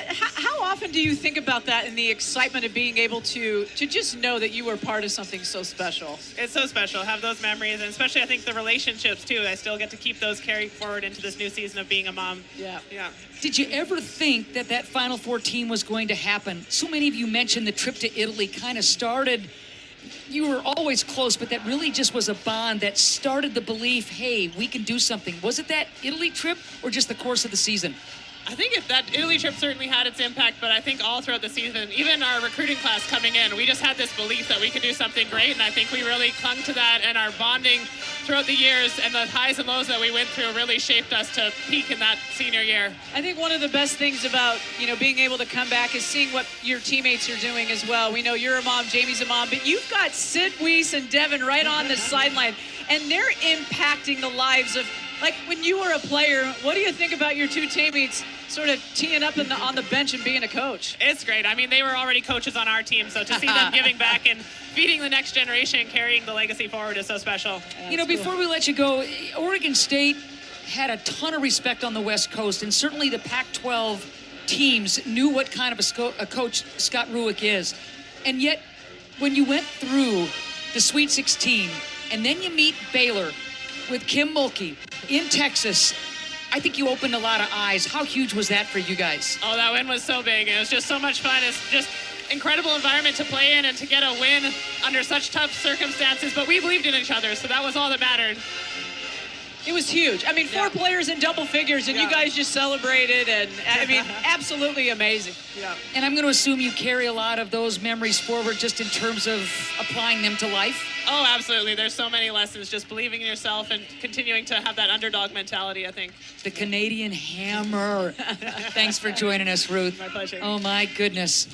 how often do you think about that and the excitement of being able to just know that you were part of something so special? It's so special, have those memories, and especially I think the relationships too. I still get to keep those carried forward into this new season of being a mom. Yeah. Did you ever think that Final Four team was going to happen? So many of you mentioned the trip to Italy kind of started. You were always close, but that really just was a bond that started the belief, hey, we can do something. Was it that Italy trip or just the course of the season? I think that Italy trip certainly had its impact, but I think all throughout the season, even our recruiting class coming in, we just had this belief that we could do something great, and I think we really clung to that, and our bonding throughout the years and the highs and lows that we went through really shaped us to peak in that senior year. I think one of the best things about, being able to come back is seeing what your teammates are doing as well. We know you're a mom, Jamie's a mom, but you've got Sid Weiss and Devin right on the sideline, and they're impacting the lives of, like, when you were a player, what do you think about your two teammates sort of teeing up on the bench and being a coach? It's great. I mean, they were already coaches on our team, so to see them giving back and feeding the next generation and carrying the legacy forward is so special. Before we let you go, Oregon State had a ton of respect on the West Coast, and certainly the Pac-12 teams knew what kind of a coach Scott Rueck is. And yet, when you went through the Sweet 16, and then you meet Baylor with Kim Mulkey in Texas, I think you opened a lot of eyes. How huge was that for you guys? Oh, that win was so big. It was just so much fun. It's just incredible environment to play in and to get a win under such tough circumstances. But we believed in each other, so that was all that mattered. It was huge. I mean, four players in double figures, and you guys just celebrated, and I mean, absolutely amazing. Yeah. And I'm going to assume you carry a lot of those memories forward just in terms of applying them to life? Oh, absolutely. There's so many lessons, just believing in yourself and continuing to have that underdog mentality, I think. The Canadian Hammer. Thanks for joining us, Ruth. My pleasure. Oh, my goodness.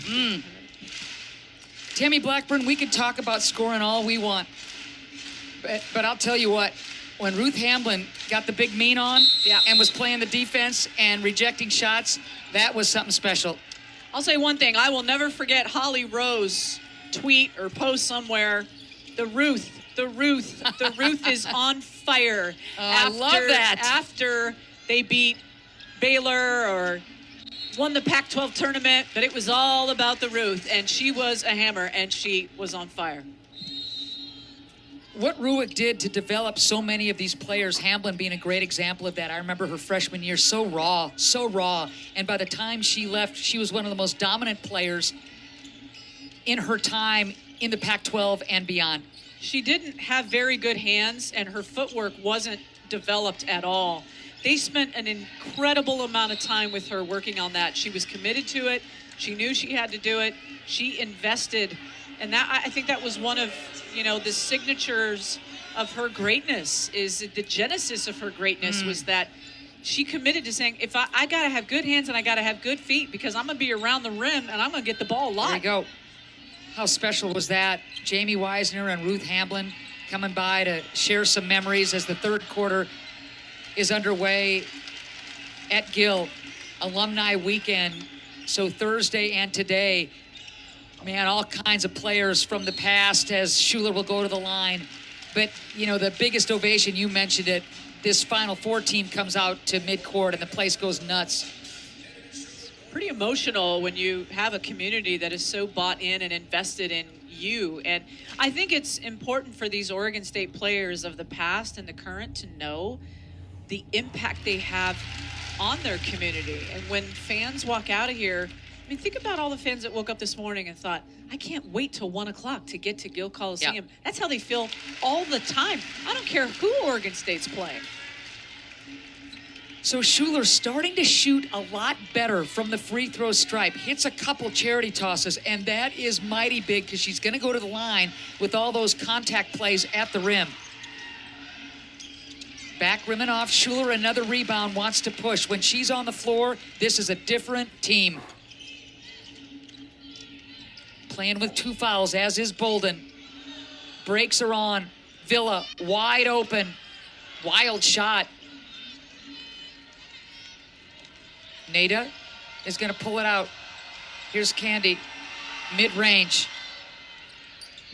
Tammy Blackburn, we could talk about scoring all we want. But I'll tell you what. When Ruth Hamblin got the big mean on and was playing the defense and rejecting shots, that was something special. I'll say one thing. I will never forget Holly Rowe's tweet or post somewhere. The Ruth is on fire. I love that. After they beat Baylor or won the Pac-12 tournament, but it was all about the Ruth, and she was a hammer, and she was on fire. What Rueck did to develop so many of these players, Hamblin being a great example of that. I remember her freshman year, so raw. And by the time she left, she was one of the most dominant players in her time in the Pac-12 and beyond. She didn't have very good hands, and her footwork wasn't developed at all. They spent an incredible amount of time with her working on that. She was committed to it. She knew she had to do it. She invested. And that, I think that was one of, the signatures of her greatness, is the genesis of her greatness was that she committed to saying, if I got to have good hands and I got to have good feet, because I'm going to be around the rim and I'm going to get the ball a lot. There you go. How special was that? Jamie Weisner and Ruth Hamblin coming by to share some memories as the third quarter is underway at Gill. Alumni weekend. So Thursday and today, Man, all kinds of players from the past as Schuler will go to the line. But, you know, the biggest ovation, you mentioned it, this Final Four team comes out to midcourt and the place goes nuts. Pretty emotional when you have a community that is so bought in and invested in you. And I think it's important for these Oregon State players of the past and the current to know the impact they have on their community. And when fans walk out of here, I mean, think about all the fans that woke up this morning and thought, I can't wait till 1 o'clock to get to Gill Coliseum. Yep. That's how they feel all the time. I don't care who Oregon State's playing. So Schuler starting to shoot a lot better from the free throw stripe. Hits a couple charity tosses, and that is mighty big because she's going to go to the line with all those contact plays at the rim. Back rimming off. Schuler, another rebound, wants to push. When she's on the floor, this is a different team. Playing with 2 fouls, as is Bolden. Breaks are on. Villa wide open. Wild shot. Nada is going to pull it out. Here's Candy. Mid-range.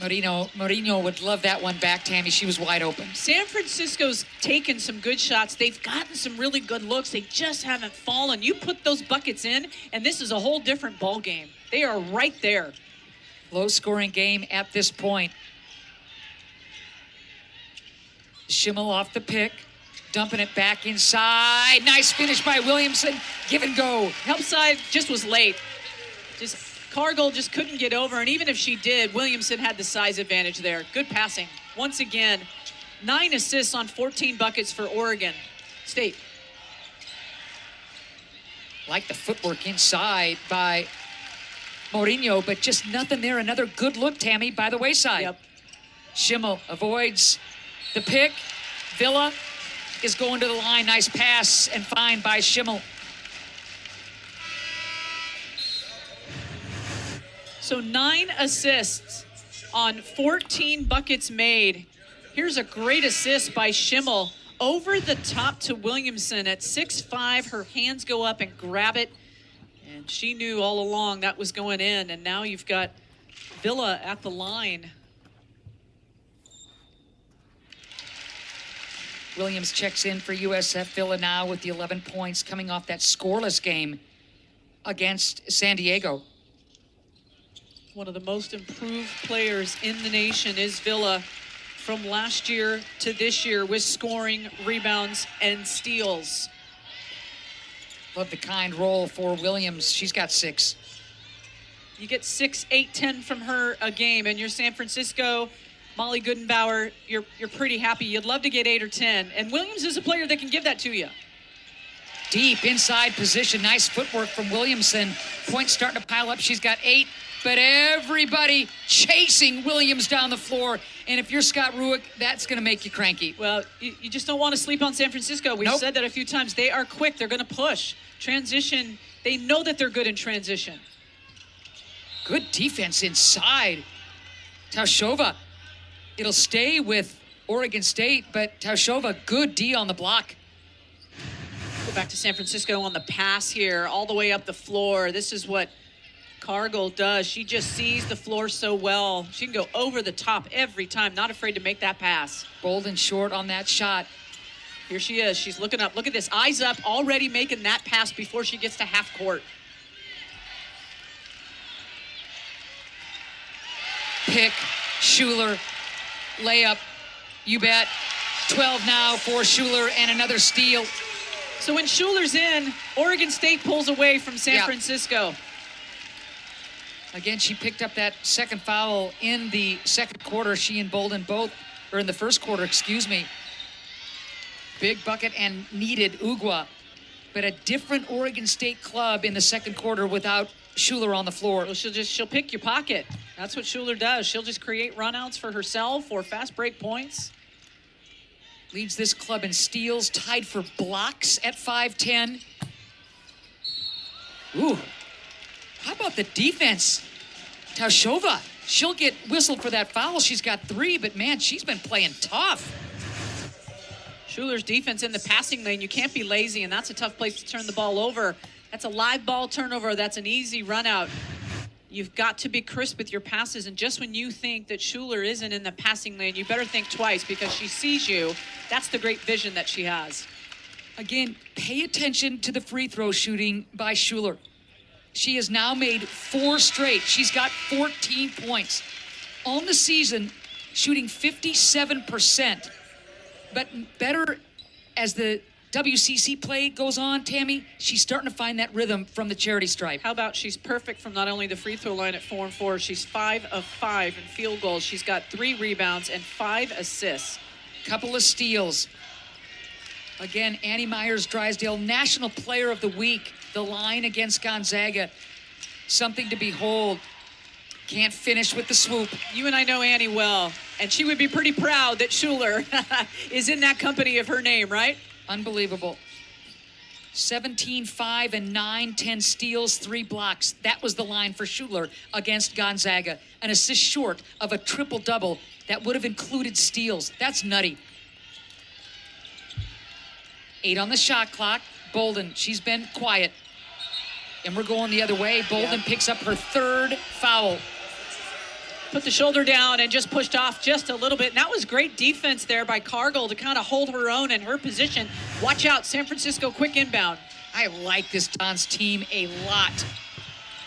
Mourinho would love that one back, Tammy. She was wide open. San Francisco's taken some good shots. They've gotten some really good looks. They just haven't fallen. You put those buckets in, and this is a whole different ball game. They are right there. Low-scoring game at this point. Schimmel off the pick. Dumping it back inside. Nice finish by Williamson. Give and go. Help side just was late. Cargill just couldn't get over, and even if she did, Williamson had the size advantage there. Good passing. Once again, 9 assists on 14 buckets for Oregon State. Like the footwork inside by Mourinho, but just nothing there. Another good look, Tammy, by the wayside. Yep. Schimmel avoids the pick. Villa is going to the line. Nice pass and fine by Schimmel. So 9 assists on 14 buckets made. Here's a great assist by Schimmel. Over the top to Williamson at 6'5". Her hands go up and grab it. And she knew all along that was going in. And now you've got Villa at the line. Williams checks in for USF. Villa now with the 11 points coming off that scoreless game against San Diego. One of the most improved players in the nation is Villa from last year to this year with scoring, rebounds, and steals. Love the kind roll for Williams. She's got 6. You get 6, 8, 10 from her a game, and you're San Francisco. Molly Goodenbauer, you're pretty happy. You'd love to get 8 or 10. And Williams is a player that can give that to you. Deep inside position. Nice footwork from Williamson. Points starting to pile up. She's got 8. But everybody chasing Williams down the floor. And if you're Scott Ruick, that's going to make you cranky. Well, you just don't want to sleep on San Francisco. We've said that a few times. They are quick. They're going to push. Transition, they know that they're good in transition. Good defense inside. Taushova, it'll stay with Oregon State, but Taushova, good D on the block. Go back to San Francisco on the pass here, all the way up the floor. This is what Cargill does. She just sees the floor so well. She can go over the top every time, not afraid to make that pass. Bolden short on that shot. Here she is. She's looking up. Look at this. Eyes up, already making that pass before she gets to half court. Pick, Schuler, layup, you bet. 12 now for Schuler and another steal. So when Schuler's in, Oregon State pulls away from San Francisco. Again, she picked up that second foul in the second quarter. She and Bolden both, or in the first quarter, excuse me. Big bucket and needed Ugwa. But a different Oregon State club in the second quarter without Schuler on the floor. Well, she'll pick your pocket. That's what Schuler does. She'll just create runouts for herself or fast break points. Leads this club in steals, tied for blocks at 5'10". Ooh. How about the defense? Taushova, she'll get whistled for that foul. She's got 3, but man, she's been playing tough. Schuler's defense in the passing lane. You can't be lazy, and that's a tough place to turn the ball over. That's a live ball turnover. That's an easy run out. You've got to be crisp with your passes, and just when you think that Schuler isn't in the passing lane, you better think twice because she sees you. That's the great vision that she has. Again, pay attention to the free throw shooting by Schuler. She has now made 4 straight. She's got 14 points. On the season, shooting 57%. But better as the WCC play goes on, Tammy, she's starting to find that rhythm from the charity stripe. How about she's perfect from not only the free throw line at 4 and 4, she's 5 of 5 in field goals. She's got 3 rebounds and 5 assists. Couple of steals. Again, Annie Myers-Drysdale, National Player of the Week. The line against Gonzaga, something to behold. Can't finish with the swoop. You and I know Annie well, and she would be pretty proud that Schuler is in that company of her name, right? Unbelievable. 17, 5, and 9, 10 steals, 3 blocks. That was the line for Schuler against Gonzaga. An assist short of a triple-double that would have included steals. That's nutty. 8 on the shot clock. Bolden, she's been quiet. And we're going the other way. Bolden picks up her 3rd foul. Put the shoulder down and just pushed off just a little bit. And that was great defense there by Cargill to kind of hold her own in her position. Watch out, San Francisco, quick inbound. I like this Dons team a lot.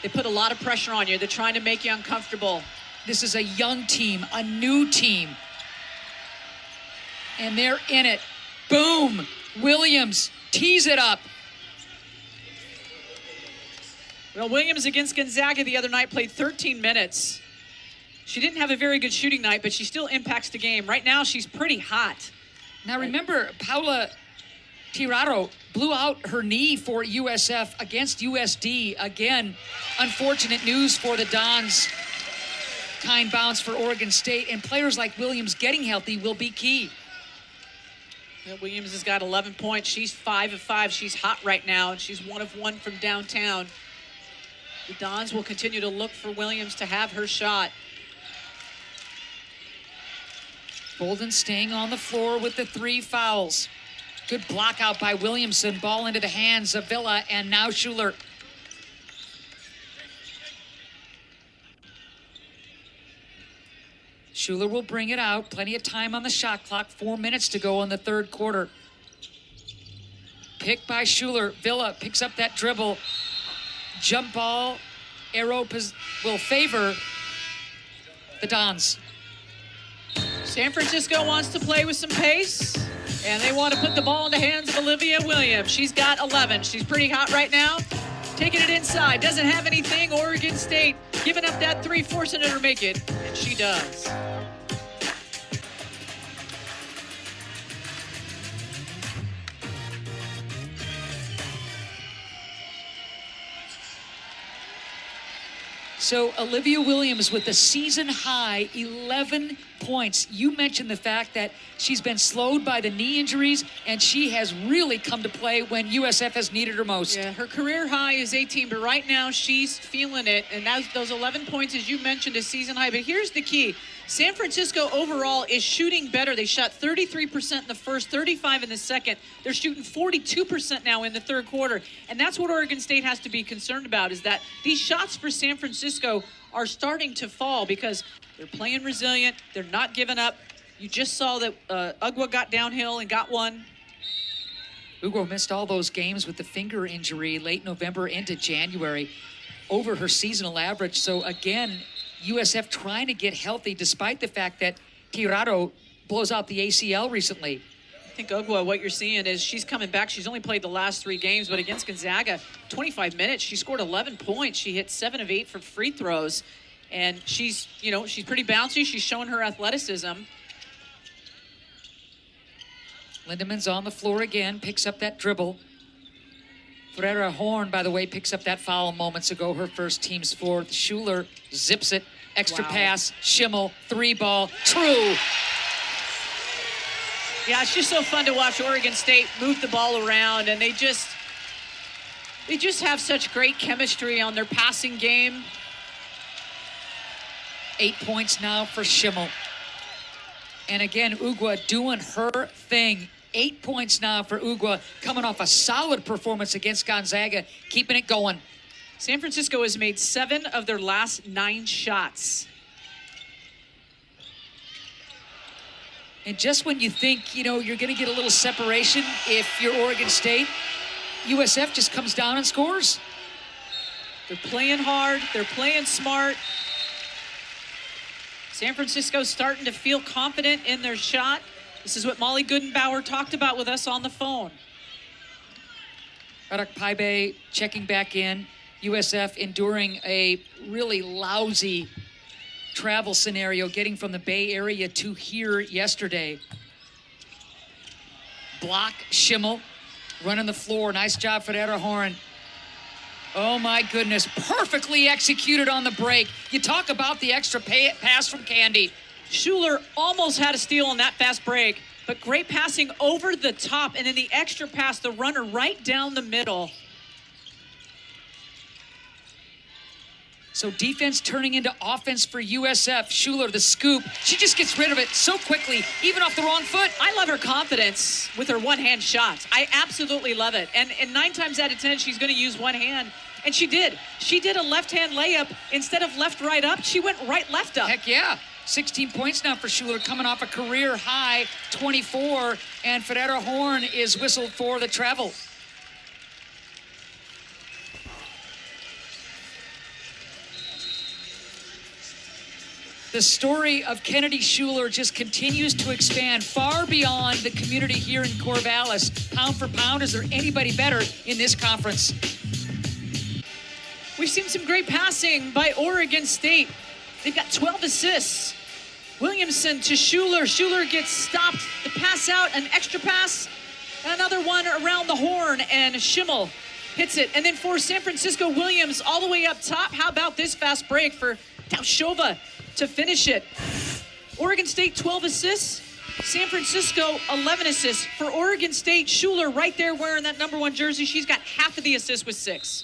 They put a lot of pressure on you. They're trying to make you uncomfortable. This is a young team, a new team. And they're in it. Boom! Williams tees it up. Well, Williams against Gonzaga the other night played 13 minutes. She didn't have a very good shooting night, but she still impacts the game. Right now, she's pretty hot. Now remember, Paula Tirado blew out her knee for USF against USD. Again, unfortunate news for the Dons. Kind bounce for Oregon State, and players like Williams getting healthy will be key. Williams has got 11 points. She's 5 of 5. She's hot right now, and she's 1 of 1 from downtown. The Dons will continue to look for Williams to have her shot. Bolden staying on the floor with the 3 fouls. Good block out by Williamson. Ball into the hands of Villa, and now Schuler. Schuler will bring it out. Plenty of time on the shot clock. 4 minutes to go in the 3rd quarter. Picked by Schuler. Villa picks up that dribble. Jump ball. Arrow will favor the Dons. San Francisco wants to play with some pace, and they want to put the ball in the hands of Olivia Williams. She's got 11. She's pretty hot right now. Taking it inside. Doesn't have anything. Oregon State giving up that 3, forcing her to make it, and she does. So Olivia Williams with the season high 11 points. You mentioned the fact that she's been slowed by the knee injuries, and she has really come to play when USF has needed her most. Yeah, her career high is 18, but right now she's feeling it. And those 11 points, as you mentioned, is season high. But here's the key. San Francisco overall is shooting better. They shot 33% in the first, 35% in the second. They're shooting 42% now in the 3rd quarter. And that's what Oregon State has to be concerned about, is that these shots for San Francisco are starting to fall because they're playing resilient. They're not giving up. You just saw that Ugwa got downhill and got one. Ugwa missed all those games with the finger injury late November into January, over her seasonal average. So again, USF trying to get healthy despite the fact that Tirado blows out the ACL recently. I think Ugwa, what you're seeing is she's coming back. She's only played the last 3 games, but against Gonzaga, 25 minutes, she scored 11 points. She hit 7 of 8 for free throws. And she's pretty bouncy. She's showing her athleticism. Lindemann's on the floor again, picks up that dribble. Ferreira Horn, by the way, picks up that foul moments ago, her first team's fourth. Schuler zips it, extra pass, Schimmel, 3 ball, true. Yeah, it's just so fun to watch Oregon State move the ball around, and they just have such great chemistry on their passing game. 8 points now for Schimmel. And again, Ugwa doing her thing. 8 points now for Ugwa, coming off a solid performance against Gonzaga, keeping it going. San Francisco has made 7 of their last 9 shots. And just when you think, you're going to get a little separation if you're Oregon State, USF just comes down and scores. They're playing hard. They're playing smart. San Francisco's starting to feel confident in their shot. This is what Molly Goodenbauer talked about with us on the phone. Arak Paibe checking back in. USF enduring a really lousy travel scenario getting from the Bay Area to here yesterday. Block, Schimmel, running the floor. Nice job for Ferreira Horn. Oh my goodness, perfectly executed on the break. You talk about the extra pass from Candy. Schuler almost had a steal on that fast break, but great passing over the top, and then the extra pass, the runner right down the middle. So defense turning into offense for USF. Schuler, the scoop. She just gets rid of it so quickly, even off the wrong foot. I love her confidence with her one-hand shots. I absolutely love it. And 9 times out of 10, she's going to use one hand. And she did. She did a left-hand layup. Instead of left-right up, she went right-left up. Heck yeah. 16 points now for Schuler, coming off a career high 24. And Ferreira Horn is whistled for the travel. The story of Kennedy Schuler just continues to expand far beyond the community here in Corvallis. Pound for pound, is there anybody better in this conference? We've seen some great passing by Oregon State. They've got 12 assists. Williamson to Schuler. Schuler gets stopped. The pass out, an extra pass, another one around the horn, and Schimmel hits it. And then for San Francisco, Williams all the way up top. How about this fast break for Taushova to finish it? Oregon State, 12 assists. San Francisco, 11 assists. For Oregon State, Schuler right there wearing that number 1 jersey. She's got half of the assists with 6.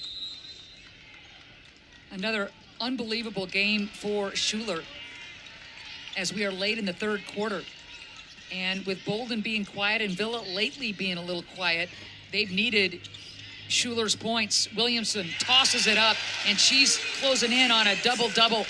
Another unbelievable game for Schuler as we are late in the third quarter. And with Bolden being quiet and Villa lately being a little quiet, they've needed Schuler's points. Williamson tosses it up, and she's closing in on a double-double.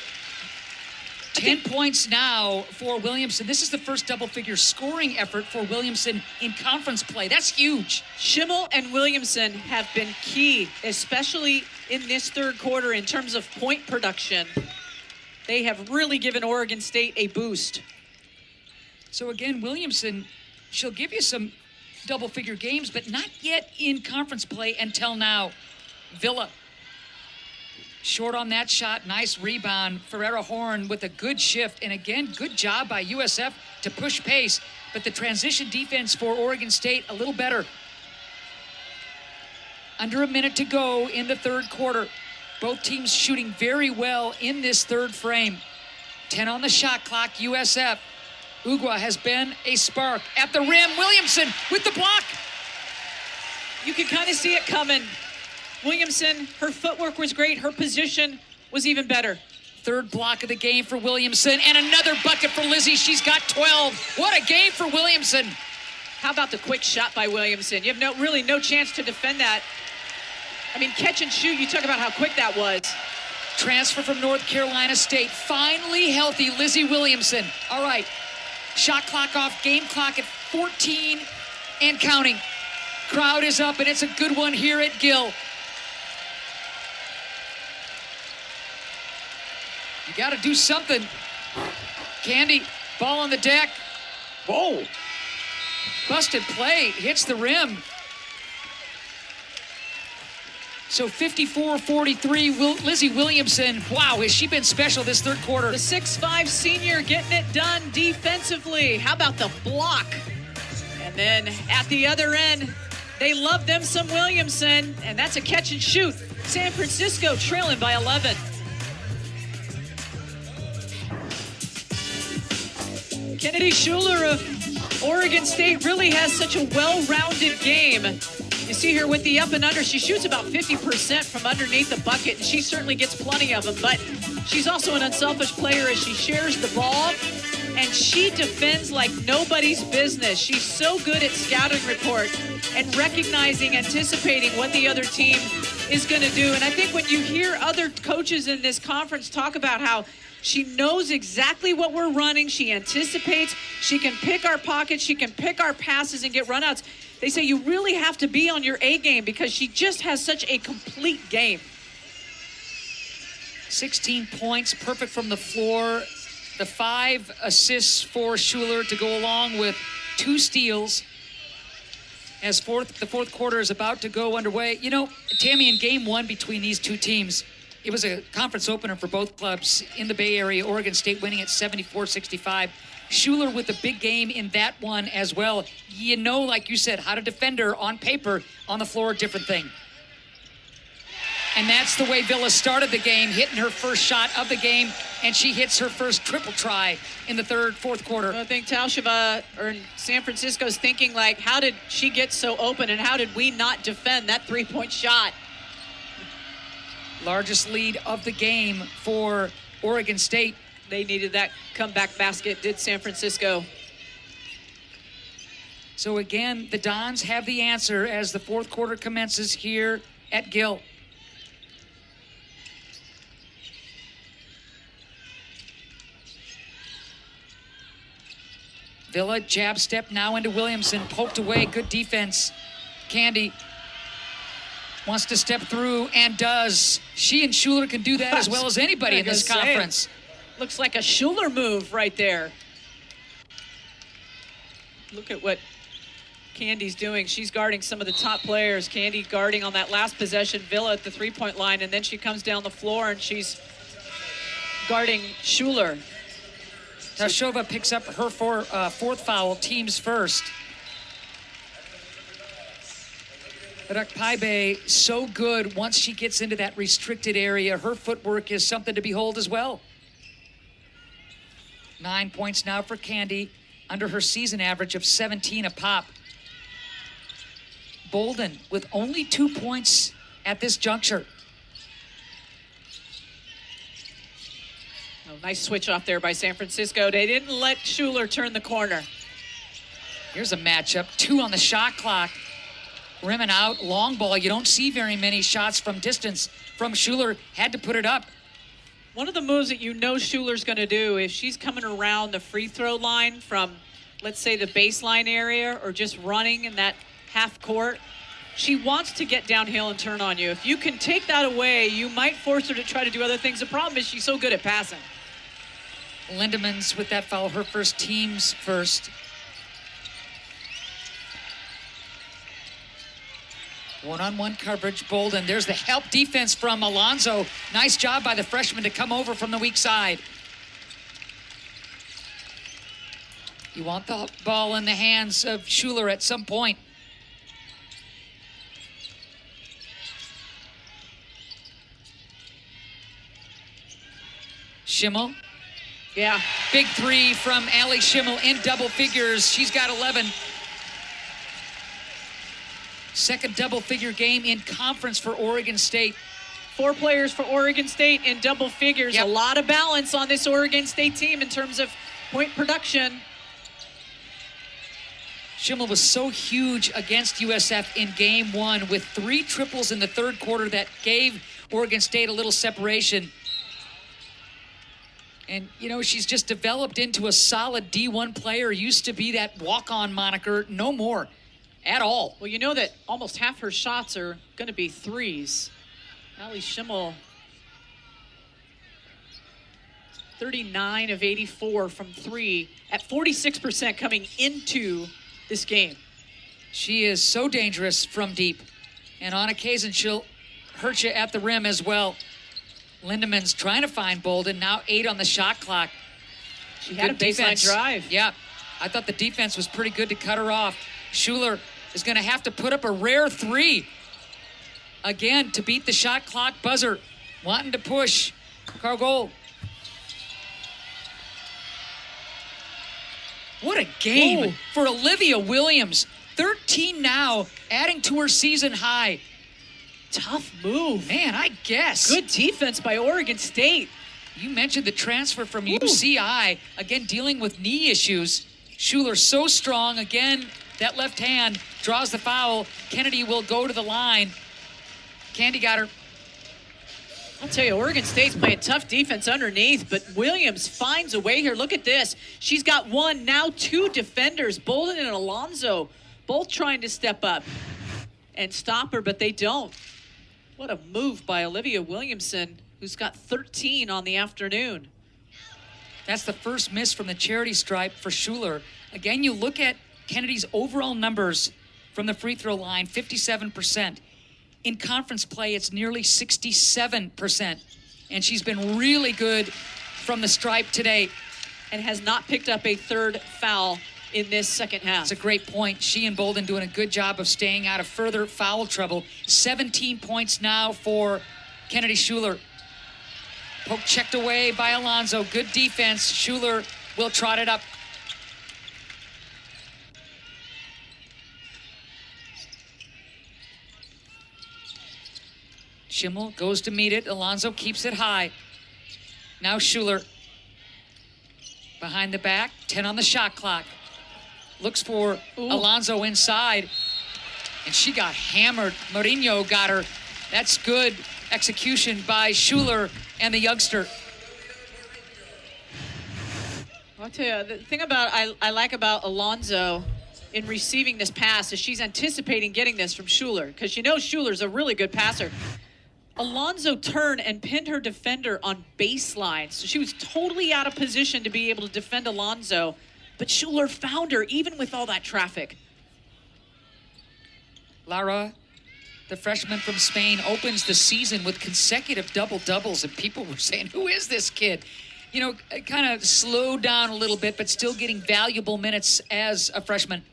10 points now for Williamson. This is the first double-figure scoring effort for Williamson in conference play. That's huge. Schimmel and Williamson have been key, especially in this third quarter in terms of point production. They have really given Oregon State a boost. So again, Williamson, she'll give you some double-figure games, but not yet in conference play until now. Villa, short on that shot, nice rebound. Ferreira Horn with a good shift, and again, good job by USF to push pace, but the transition defense for Oregon State a little better. Under a minute to go in the third quarter. Both teams shooting very well in this third frame. 10 on the shot clock, USF. Ugwa has been a spark. At the rim, Williamson with the block. You can kind of see it coming. Williamson, her footwork was great. Her position was even better. Third block of the game for Williamson, and another bucket for Lizzie. She's got 12. What a game for Williamson. How about the quick shot by Williamson? You have really no chance to defend that. I mean, catch and shoot, you talk about how quick that was. Transfer from North Carolina State. Finally healthy, Lizzie Williamson. All right, shot clock off, game clock at 14 and counting. Crowd is up, and it's a good one here at Gill. You got to do something. Candy, ball on the deck. Whoa. Busted play, hits the rim. So 54-43, Lizzie Williamson. Wow, has she been special this third quarter? The 6'5" senior getting it done defensively. How about the block? And then at the other end, they love them some Williamson, and that's a catch and shoot. San Francisco trailing by 11. Kennedy Schuler of Oregon State really has such a well-rounded game. You see her with the up and under. She shoots about 50% from underneath the bucket, and she certainly gets plenty of them, but she's also an unselfish player as she shares the ball, and she defends like nobody's business. She's so good at scouting report and recognizing, anticipating what the other team is going to do. And I think when you hear other coaches in this conference talk about how she knows exactly what we're running, she anticipates, she can pick our pockets, she can pick our passes and get runouts. They say you really have to be on your A game because she just has such a complete game. 16 points, perfect from the floor. The 5 assists for Schuler to go along with 2 steals. As the fourth quarter is about to go underway. You know, Tammy, in game 1 between these two teams, it was a conference opener for both clubs in the Bay Area. Oregon State winning at 74-65. Schuler with a big game in that one as well. You know, like you said, how to defend her on paper, on the floor, different thing. And that's the way Villa started the game, hitting her first shot of the game, and she hits her first triple try in the fourth quarter. I think Tauscheva or San Francisco's thinking, like, how did she get so open and how did we not defend that three-point shot? Largest lead of the game for Oregon State. They needed that comeback basket, did San Francisco. So again, the Dons have the answer as the fourth quarter commences here at Gill. Villa jab step now into Williamson, poked away, good defense. Candy wants to step through and does. She and Schuler can do that as well as anybody in this conference. Looks like a Schuler move right there. Look at what Candy's doing. She's guarding some of the top players. Candy guarding on that last possession, Villa at the three-point line, and then she comes down the floor and she's guarding Schuler. Tauscheva picks up her fourth foul, team's first. Rakpaibe, so good once she gets into that restricted area. Her footwork is something to behold as well. 9 points now for Candy, under her season average of 17 a pop. Bolden with only 2 points at this juncture. Oh, nice switch off there by San Francisco. They didn't let Schuler turn the corner. Here's a matchup, 2 on the shot clock. Rimming out, long ball. You don't see very many shots from distance from Schuler. Had to put it up. One of the moves that you know Schuler's going to do is she's coming around the free throw line from, let's say, the baseline area or just running in that half court. She wants to get downhill and turn on you. If you can take that away, you might force her to try to do other things. The problem is she's so good at passing. Lindemans with that foul, her first, team's first. One-on-one coverage, Bolden. There's the help defense from Alonso. Nice job by the freshman to come over from the weak side. You want the ball in the hands of Schuler at some point. Schimmel. Yeah. Big 3 from Allie Schimmel in double figures. She's got 11. Second double-figure game in conference for Oregon State. 4 players for Oregon State in double figures. Yep. A lot of balance on this Oregon State team in terms of point production. Schimmel was so huge against USF in game 1 with 3 triples in the third quarter that gave Oregon State a little separation. And, you know, she's just developed into a solid D1 player. Used to be that walk-on moniker. No more. At all. Well, you know that almost half her shots are going to be threes. Allie Schimmel, 39 of 84 from 3 at 46% coming into this game. She is so dangerous from deep. And on occasion, she'll hurt you at the rim as well. Lindemans trying to find Bolden. Now 8 on the shot clock. She had good a baseline defense. drive. Yeah. I thought the defense was pretty good to cut her off. Schuler is going to have to put up a rare 3. Again, to beat the shot clock buzzer. Wanting to push. Cargol. What a game for Olivia Williams. 13 now, adding to her season high. Tough move. Man, I guess. Good defense by Oregon State. You mentioned the transfer from UCI. Again, dealing with knee issues. Schuler so strong. Again, that left hand draws the foul. Kennedy will go to the line. Candy got her. I'll tell you, Oregon State's playing tough defense underneath, but Williams finds a way here. Look at this. She's got one, now two defenders, Bolden and Alonso, both trying to step up and stop her, but they don't. What a move by Olivia Williamson, who's got 13 on the afternoon. That's the first miss from the charity stripe for Schuler. Again, you look at Kennedy's overall numbers from the free throw line, 57%. In conference play, it's nearly 67%. And she's been really good from the stripe today. And has not picked up a third foul in this second half. That's a great point. She and Bolden doing a good job of staying out of further foul trouble. 17 points now for Kennedy Schuler. Poke checked away by Alonso. Good defense. Schuler will trot it up. Schimmel goes to meet it. Alonso keeps it high. Now Schuler. Behind the back, 10 on the shot clock. Looks for Alonso inside. And she got hammered. Mourinho got her. That's good execution by Schuler and the youngster. I'll tell you, the thing about I like about Alonso in receiving this pass is she's anticipating getting this from Schuler, because you know Schuler's a really good passer. Alonso turned and pinned her defender on baseline, so she was totally out of position to be able to defend Alonso, but Schuler found her even with all that traffic. Lara, the freshman from Spain, opens the season with consecutive double-doubles, and people were saying, who is this kid? You know, kind of slowed down a little bit, but still getting valuable minutes as a freshman.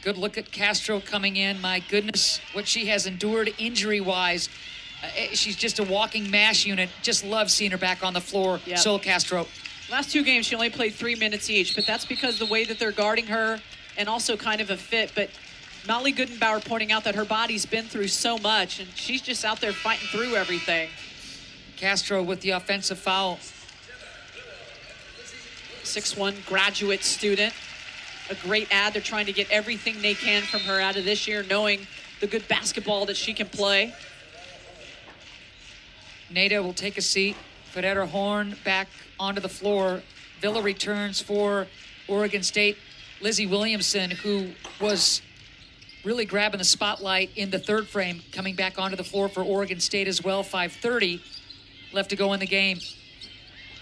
Good look at Castro coming in. My goodness, what she has endured injury-wise. She's just a walking mash unit. Just love seeing her back on the floor. Yep. Sol Castro. Last two games, she only played 3 minutes each, but that's because the way that they're guarding her and also kind of a fit. But Molly Goodenbauer pointing out that her body's been through so much, and she's just out there fighting through everything. Castro with the offensive foul. 6'1" graduate student. A great ad. They're trying to get everything they can from her out of this year, knowing the good basketball that she can play. Nada will take a seat. Ferreira Horn back onto the floor. Villa returns for Oregon State. Lizzie Williamson, who was really grabbing the spotlight in the third frame, coming back onto the floor for Oregon State as well. 5:30 left to go in the game.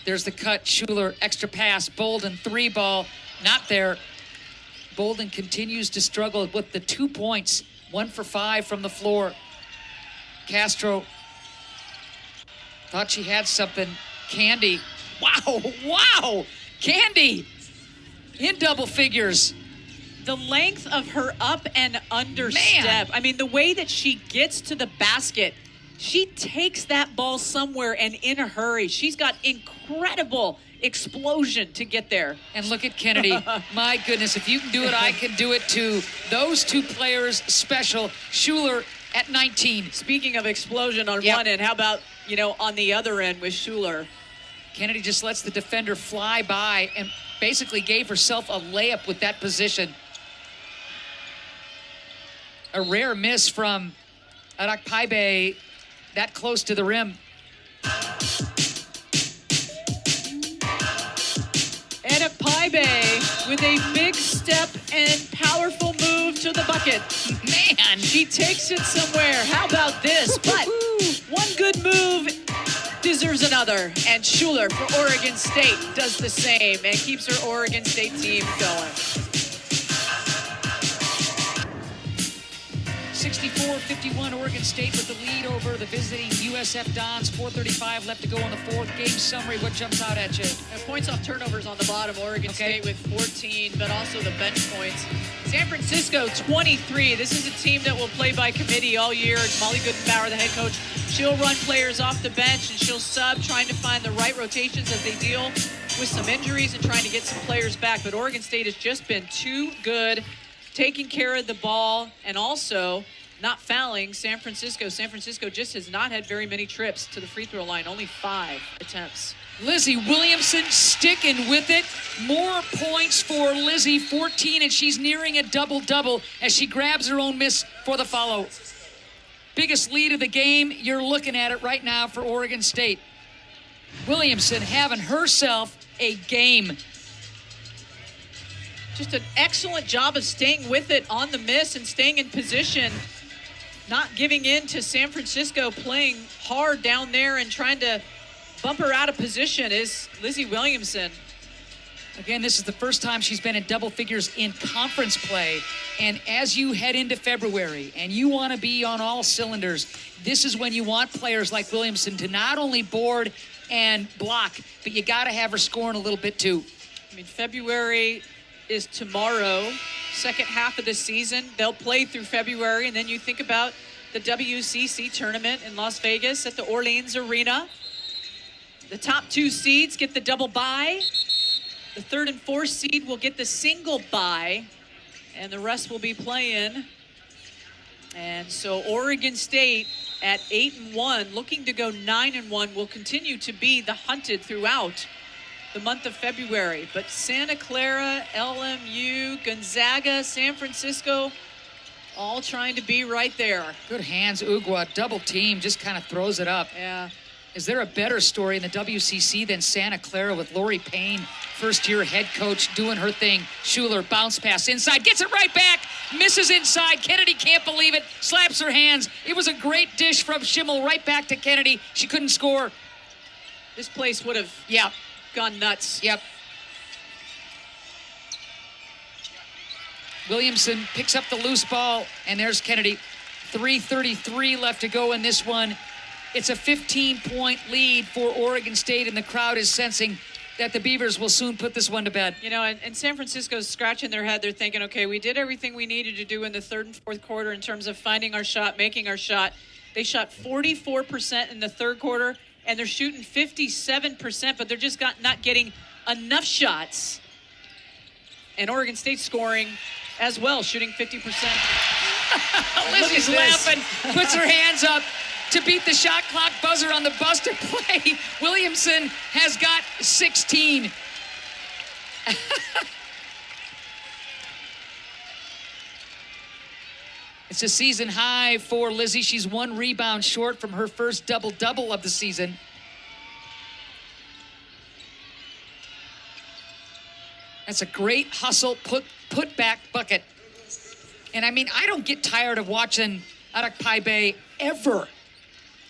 There's the cut. Schuler, extra pass. Bolden, 3-ball. Not there. Bolden continues to struggle with the 2 points. 1 for 5 from the floor. Castro thought she had something. Candy. Wow. Candy in double figures. The length of her up and under step. I mean, the way that she gets to the basket, she takes that ball somewhere and in a hurry. She's got incredible explosion to get there. And look at Kennedy. My goodness, if you can do it, I can do it too. Those two players special. Schuler at 19. Speaking of explosion on one end, how about, on the other end with Schuler? Kennedy just lets the defender fly by and basically gave herself a layup with that position. A rare miss from Arakpaibe that close to the rim. Arakpaibe with a big step and powerful move to the bucket. Man, she takes it somewhere. How about this? But one good move deserves another. And Schuler for Oregon State does the same and keeps her Oregon State team going. 64-51 Oregon State with the lead over the visiting USF Dons. 4:35 left to go in the fourth. Game summary, what jumps out at you? Points off turnovers on the bottom. Oregon State with 14, but also the bench points. San Francisco 23. This is a team that will play by committee all year. Molly Goodenbauer, the head coach, she'll run players off the bench and she'll sub, trying to find the right rotations as they deal with some injuries and trying to get some players back. But Oregon State has just been too good taking care of the ball and also not fouling San Francisco. San Francisco just has not had very many trips to the free throw line, only 5 attempts. Lizzie Williamson sticking with it. More points for Lizzie, 14, and she's nearing a double-double as she grabs her own miss for the follow. biggest lead of the game. You're looking at it right now for Oregon State. Williamson having herself a game. Just an excellent job of staying with it on the miss and staying in position, not giving in to San Francisco, playing hard down there and trying to bump her out of position is Lizzie Williamson. Again, this is the first time she's been in double figures in conference play. And as you head into February and you want to be on all cylinders, this is when you want players like Williamson to not only board and block, but you got to have her scoring a little bit too. I mean, February is tomorrow, second half of the season. They'll play through February, and then you think about the WCC tournament in Las Vegas at the Orleans Arena. The top 2 seeds get the double bye. The 3rd and 4th seed will get the single bye, and the rest will be playing. And so Oregon State at 8-1, looking to go 9-1, will continue to be the hunted throughout the month of February. But Santa Clara, LMU, Gonzaga, San Francisco, all trying to be right there. Good hands, Ugwa. Double team, just kind of throws it up. Yeah. Is there a better story in the WCC than Santa Clara with Lori Payne, first-year head coach, doing her thing? Schuler, bounce pass inside, gets it right back, misses inside. Kennedy can't believe it, slaps her hands. It was a great dish from Schimmel right back to Kennedy. She couldn't score. This place would have gone nuts. Yep. Williamson picks up the loose ball, and there's Kennedy. 3:33 left to go in this one. It's a 15-point lead for Oregon State, and the crowd is sensing that the Beavers will soon put this one to bed. You know, and San Francisco's scratching their head. They're thinking, okay, we did everything we needed to do in the 3rd and 4th quarter in terms of finding our shot, making our shot. They shot 44% in the 3rd quarter, and they're shooting 57%, but they're just not getting enough shots. And Oregon State scoring as well, shooting 50%. Lizzie's laughing, puts her hands up to beat the shot clock buzzer on the buster play. Williamson has got 16. It's a season high for Lizzie. She's 1 rebound short from her first double-double of the season. That's a great hustle, put back bucket. And I mean, I don't get tired of watching Arak Paibe ever.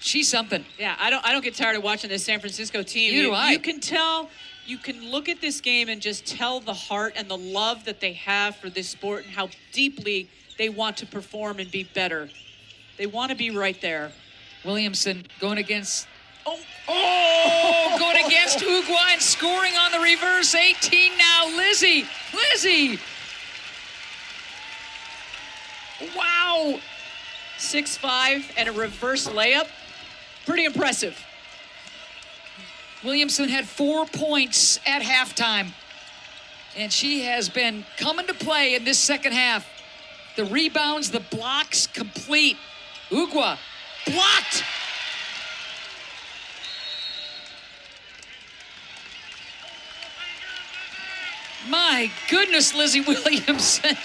She's something. Yeah, I don't get tired of watching this San Francisco team. Neither do I. You can tell, you can look at this game and just tell the heart and the love that they have for this sport and how deeply they want to perform and be better. They want to be right there. Williamson going against, going against Ugwa and scoring on the reverse. 18 now, Lizzie. Wow. 6'5" and a reverse layup. Pretty impressive. Williamson had 4 points at halftime, and she has been coming to play in this second half. The rebounds, the blocks, complete. Ugwa blocked. My goodness, Lizzie Williamson.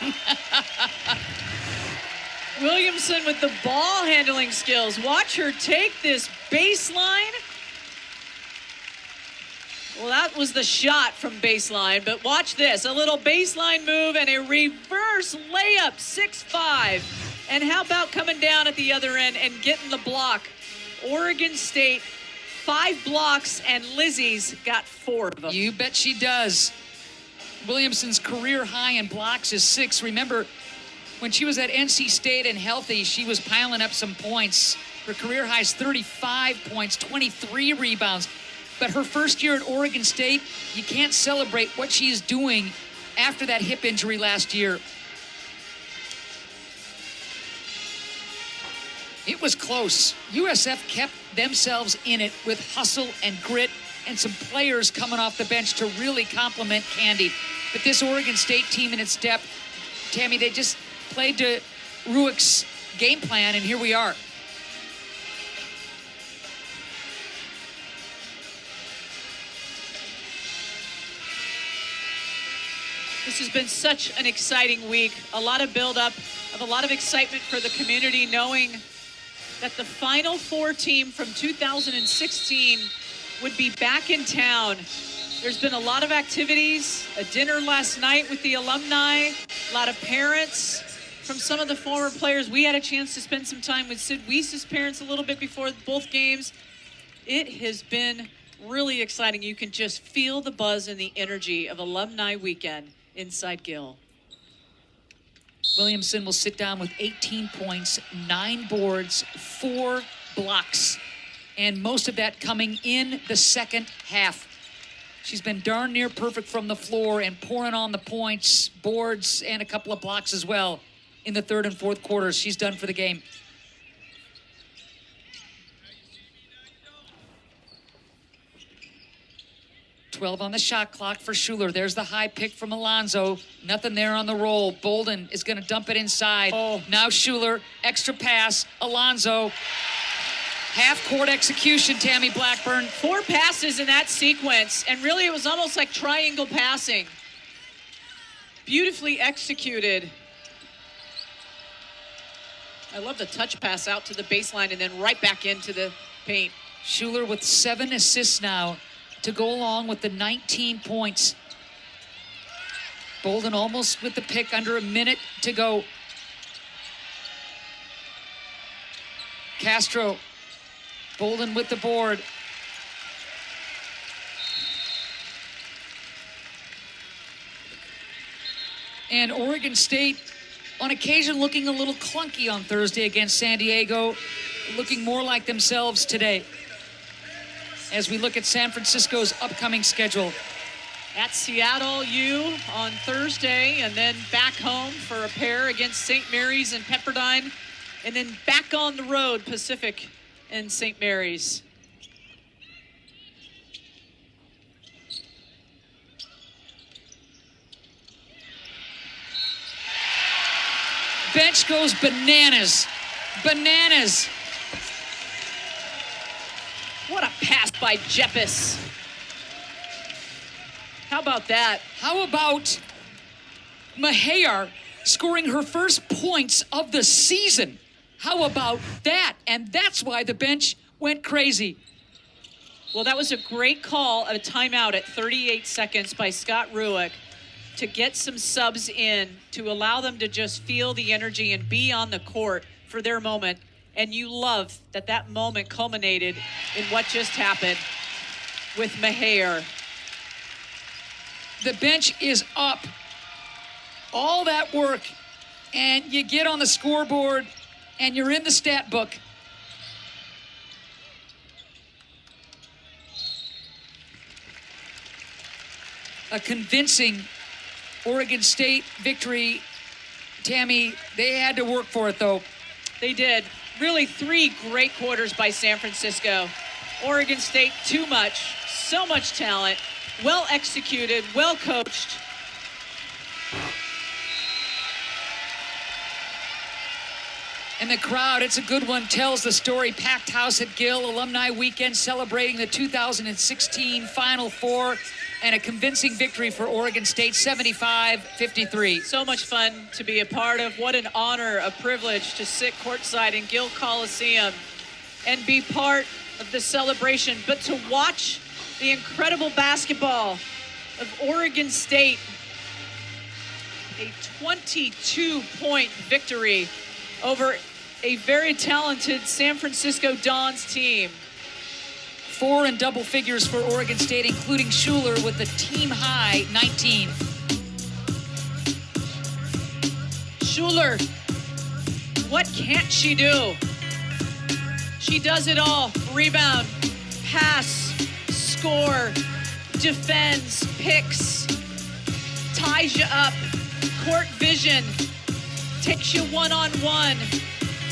Williamson with the ball handling skills. Watch her take this baseline. Well, that was the shot from baseline, but watch this. A little baseline move and a reverse layup, 6'5". And how about coming down at the other end and getting the block? Oregon State, 5 blocks, and Lizzie's got 4 of them. You bet she does. Williamson's career high in blocks is 6. Remember, when she was at NC State and healthy, she was piling up some points. Her career high is 35 points, 23 rebounds. But her first year at Oregon State, you can't celebrate what she's doing after that hip injury last year. It was close. USF kept themselves in it with hustle and grit and some players coming off the bench to really complement Candy. But this Oregon State team in its depth, Tammy, they just played to Ruick's game plan, and here we are. This has been such an exciting week. A lot of build-up, of a lot of excitement for the community, knowing that the Final Four team from 2016 would be back in town. There's been a lot of activities, a dinner last night with the alumni, a lot of parents from some of the former players. We had a chance to spend some time with Sid Weiss's parents a little bit before both games. It has been really exciting. You can just feel the buzz and the energy of Alumni Weekend inside Gill. Williamson will sit down with 18 points, 9 boards, 4 blocks, and most of that coming in the second half. She's been darn near perfect from the floor and pouring on the points, boards, and a couple of blocks as well in the third and fourth quarters. She's done for the game. .12 on the shot clock for Schuler. There's the high pick from Alonso. Nothing there on the roll. Bolden is going to dump it inside. Oh. Now Schuler, extra pass. Alonso. Half-court execution, Tammy Blackburn. 4 passes in that sequence, and really it was almost like triangle passing. Beautifully executed. I love the touch pass out to the baseline and then right back into the paint. Schuler with 7 assists now to go along with the 19 points. Bolden almost with the pick, under a minute to go. Castro. Bolden with the board. And Oregon State, on occasion, looking a little clunky on Thursday against San Diego, looking more like themselves today as we look at San Francisco's upcoming schedule. At Seattle U on Thursday, and then back home for a pair against St. Mary's and Pepperdine, and then back on the road, Pacific and St. Mary's. Bench goes bananas. Bananas. What a pass by Jeppes. How about that? How about Mahayar scoring her first points of the season? How about that? And that's why the bench went crazy. Well, that was a great call at a timeout at 38 seconds by Scott Ruick to get some subs in, to allow them to just feel the energy and be on the court for their moment. And you love that that moment culminated in what just happened with Mahayar. The bench is up. All that work, and you get on the scoreboard, and you're in the stat book. A convincing Oregon State victory. Tammy, they had to work for it, though. They did. Really 3 great quarters by San Francisco. Oregon State, too much. So much talent. Well executed, well coached. And the crowd, it's a good one, tells the story. Packed house at Gill, Alumni Weekend celebrating the 2016 Final Four, and a convincing victory for Oregon State, 75-53. So much fun to be a part of. What an honor, a privilege to sit courtside in Gill Coliseum and be part of the celebration. But to watch the incredible basketball of Oregon State, a 22-point victory over a very talented San Francisco Dons team. 4 in double figures for Oregon State, including Schuler with the team high 19. Schuler, what can't she do? She does it all. Rebound, pass, score, defends, picks, ties you up, court vision, takes you one-on-one,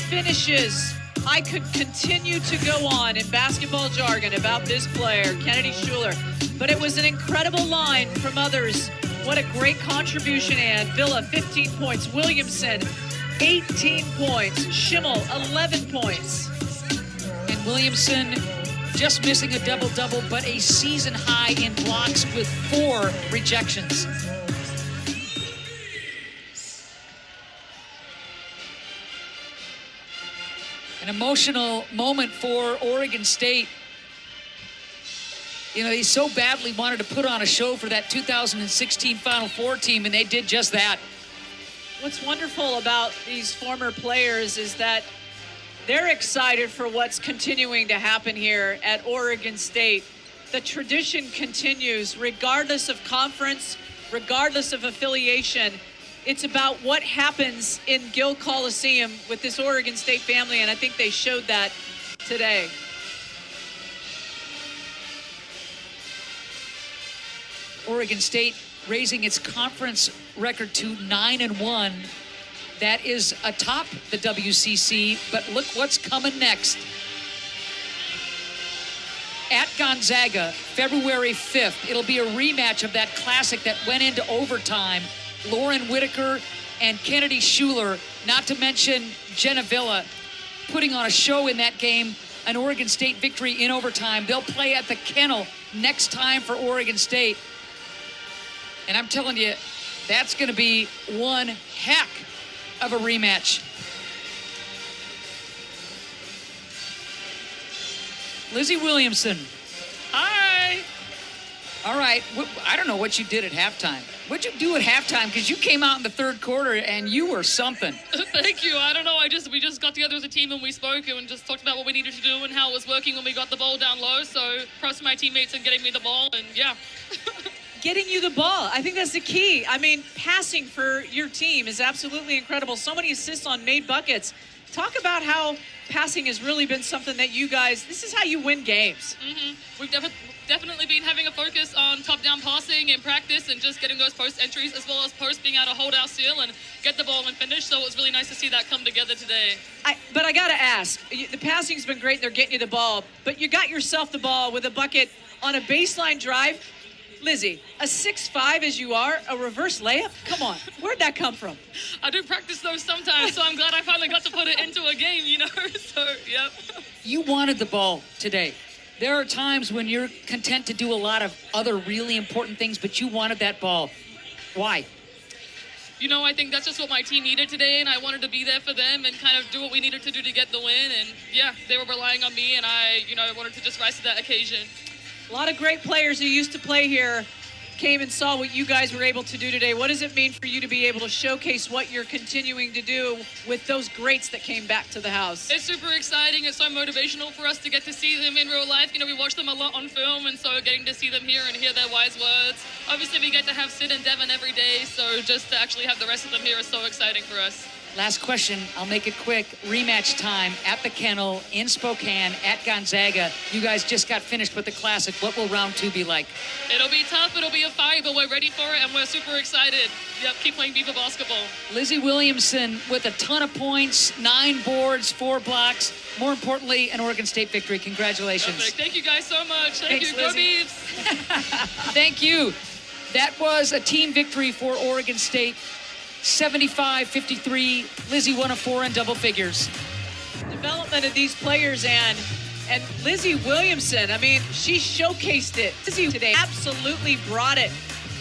finishes. I could continue to go on in basketball jargon about this player, Kennedy Schuler, but it was an incredible line from others. What a great contribution, Ann. Villa, 15 points. Williamson, 18 points. Schimmel, 11 points. And Williamson just missing a double-double, but a season high in blocks with 4 rejections. And An emotional moment for Oregon State. You know, they so badly wanted to put on a show for that 2016 Final Four team, and they did just that. What's wonderful about these former players is that they're excited for what's continuing to happen here at Oregon State. The tradition continues regardless of conference, regardless of affiliation. It's about what happens in Gill Coliseum with this Oregon State family, and I think they showed that today. Oregon State raising its conference record to 9-1. That is atop the WCC, but look what's coming next. At Gonzaga, February 5th. It'll be a rematch of that classic that went into overtime. Lauren Whitaker and Kennedy Schuler, not to mention Jenna Villa, putting on a show in that game, an Oregon State victory in overtime. They'll play at the Kennel next time for Oregon State. And I'm telling you, that's going to be one heck of a rematch. Lizzie Williamson. Hi. All right. I don't know what you did at halftime. What'd you do at halftime? Because you came out in the third quarter and you were something. Thank you. I don't know. We just got together as a team and we spoke and just talked about what we needed to do and how it was working when we got the ball down low. So props to my teammates in getting me the ball, and yeah. Getting you the ball. I think that's the key. I mean, passing for your team is absolutely incredible. So many assists on made buckets. Talk about how passing has really been something that you guys, this is how you win games. Mm-hmm. We've definitely been having a focus on top-down passing in practice and just getting those post entries, as well as post being able to hold our seal and get the ball and finish. So it was really nice to see that come together today. But I got to ask, the passing's been great. They're getting you the ball, but you got yourself the ball with a bucket on a baseline drive. Lizzie, a 6'5" as you are, a reverse layup? Come on, where'd that come from? I do practice those sometimes, so I'm glad I finally got to put it into a game, you know? So, yep. You wanted the ball today. There are times when you're content to do a lot of other really important things, but you wanted that ball. Why? You know, I think that's just what my team needed today, and I wanted to be there for them and kind of do what we needed to do to get the win. And, yeah, they were relying on me, and I wanted to just rise to that occasion. A lot of great players who used to play here came and saw what you guys were able to do today. What does it mean for you to be able to showcase what you're continuing to do with those greats that came back to the house? It's super exciting. It's so motivational for us to get to see them in real life. You know, we watch them a lot on film, and so getting to see them here and hear their wise words. Obviously, we get to have Sid and Devin every day, so just to actually have the rest of them here is so exciting for us. Last question, I'll make it quick. Rematch time at the Kennel in Spokane at Gonzaga. You guys just got finished with the Classic. What will round two be like? It'll be tough, it'll be a fight, but we're ready for it and we're super excited. Yep, keep playing Viva basketball. Lizzie Williamson with a ton of points, 9 boards, 4 blocks. More importantly, an Oregon State victory. Congratulations. Perfect. Thank you guys so much. Thanks, you. Go Lizzie. Beavs. Thank you. That was a team victory for Oregon State. 75-53. Lizzie 1 of 4 in double figures. Development of these players and Lizzie Williamson, I mean, she showcased it. Lizzie today absolutely brought it.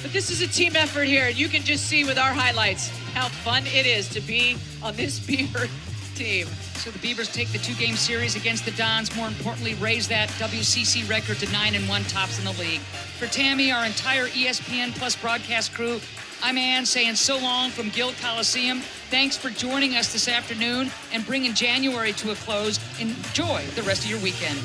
But this is a team effort here, and you can just see with our highlights how fun it is to be on this Beaver team. So the Beavers take the 2-game series against the Dons. More importantly, raise that WCC record to 9-1, tops in the league. For Tammy, our entire ESPN Plus broadcast crew, I'm Ann saying so long from Gill Coliseum. Thanks for joining us this afternoon and bringing January to a close. Enjoy the rest of your weekend.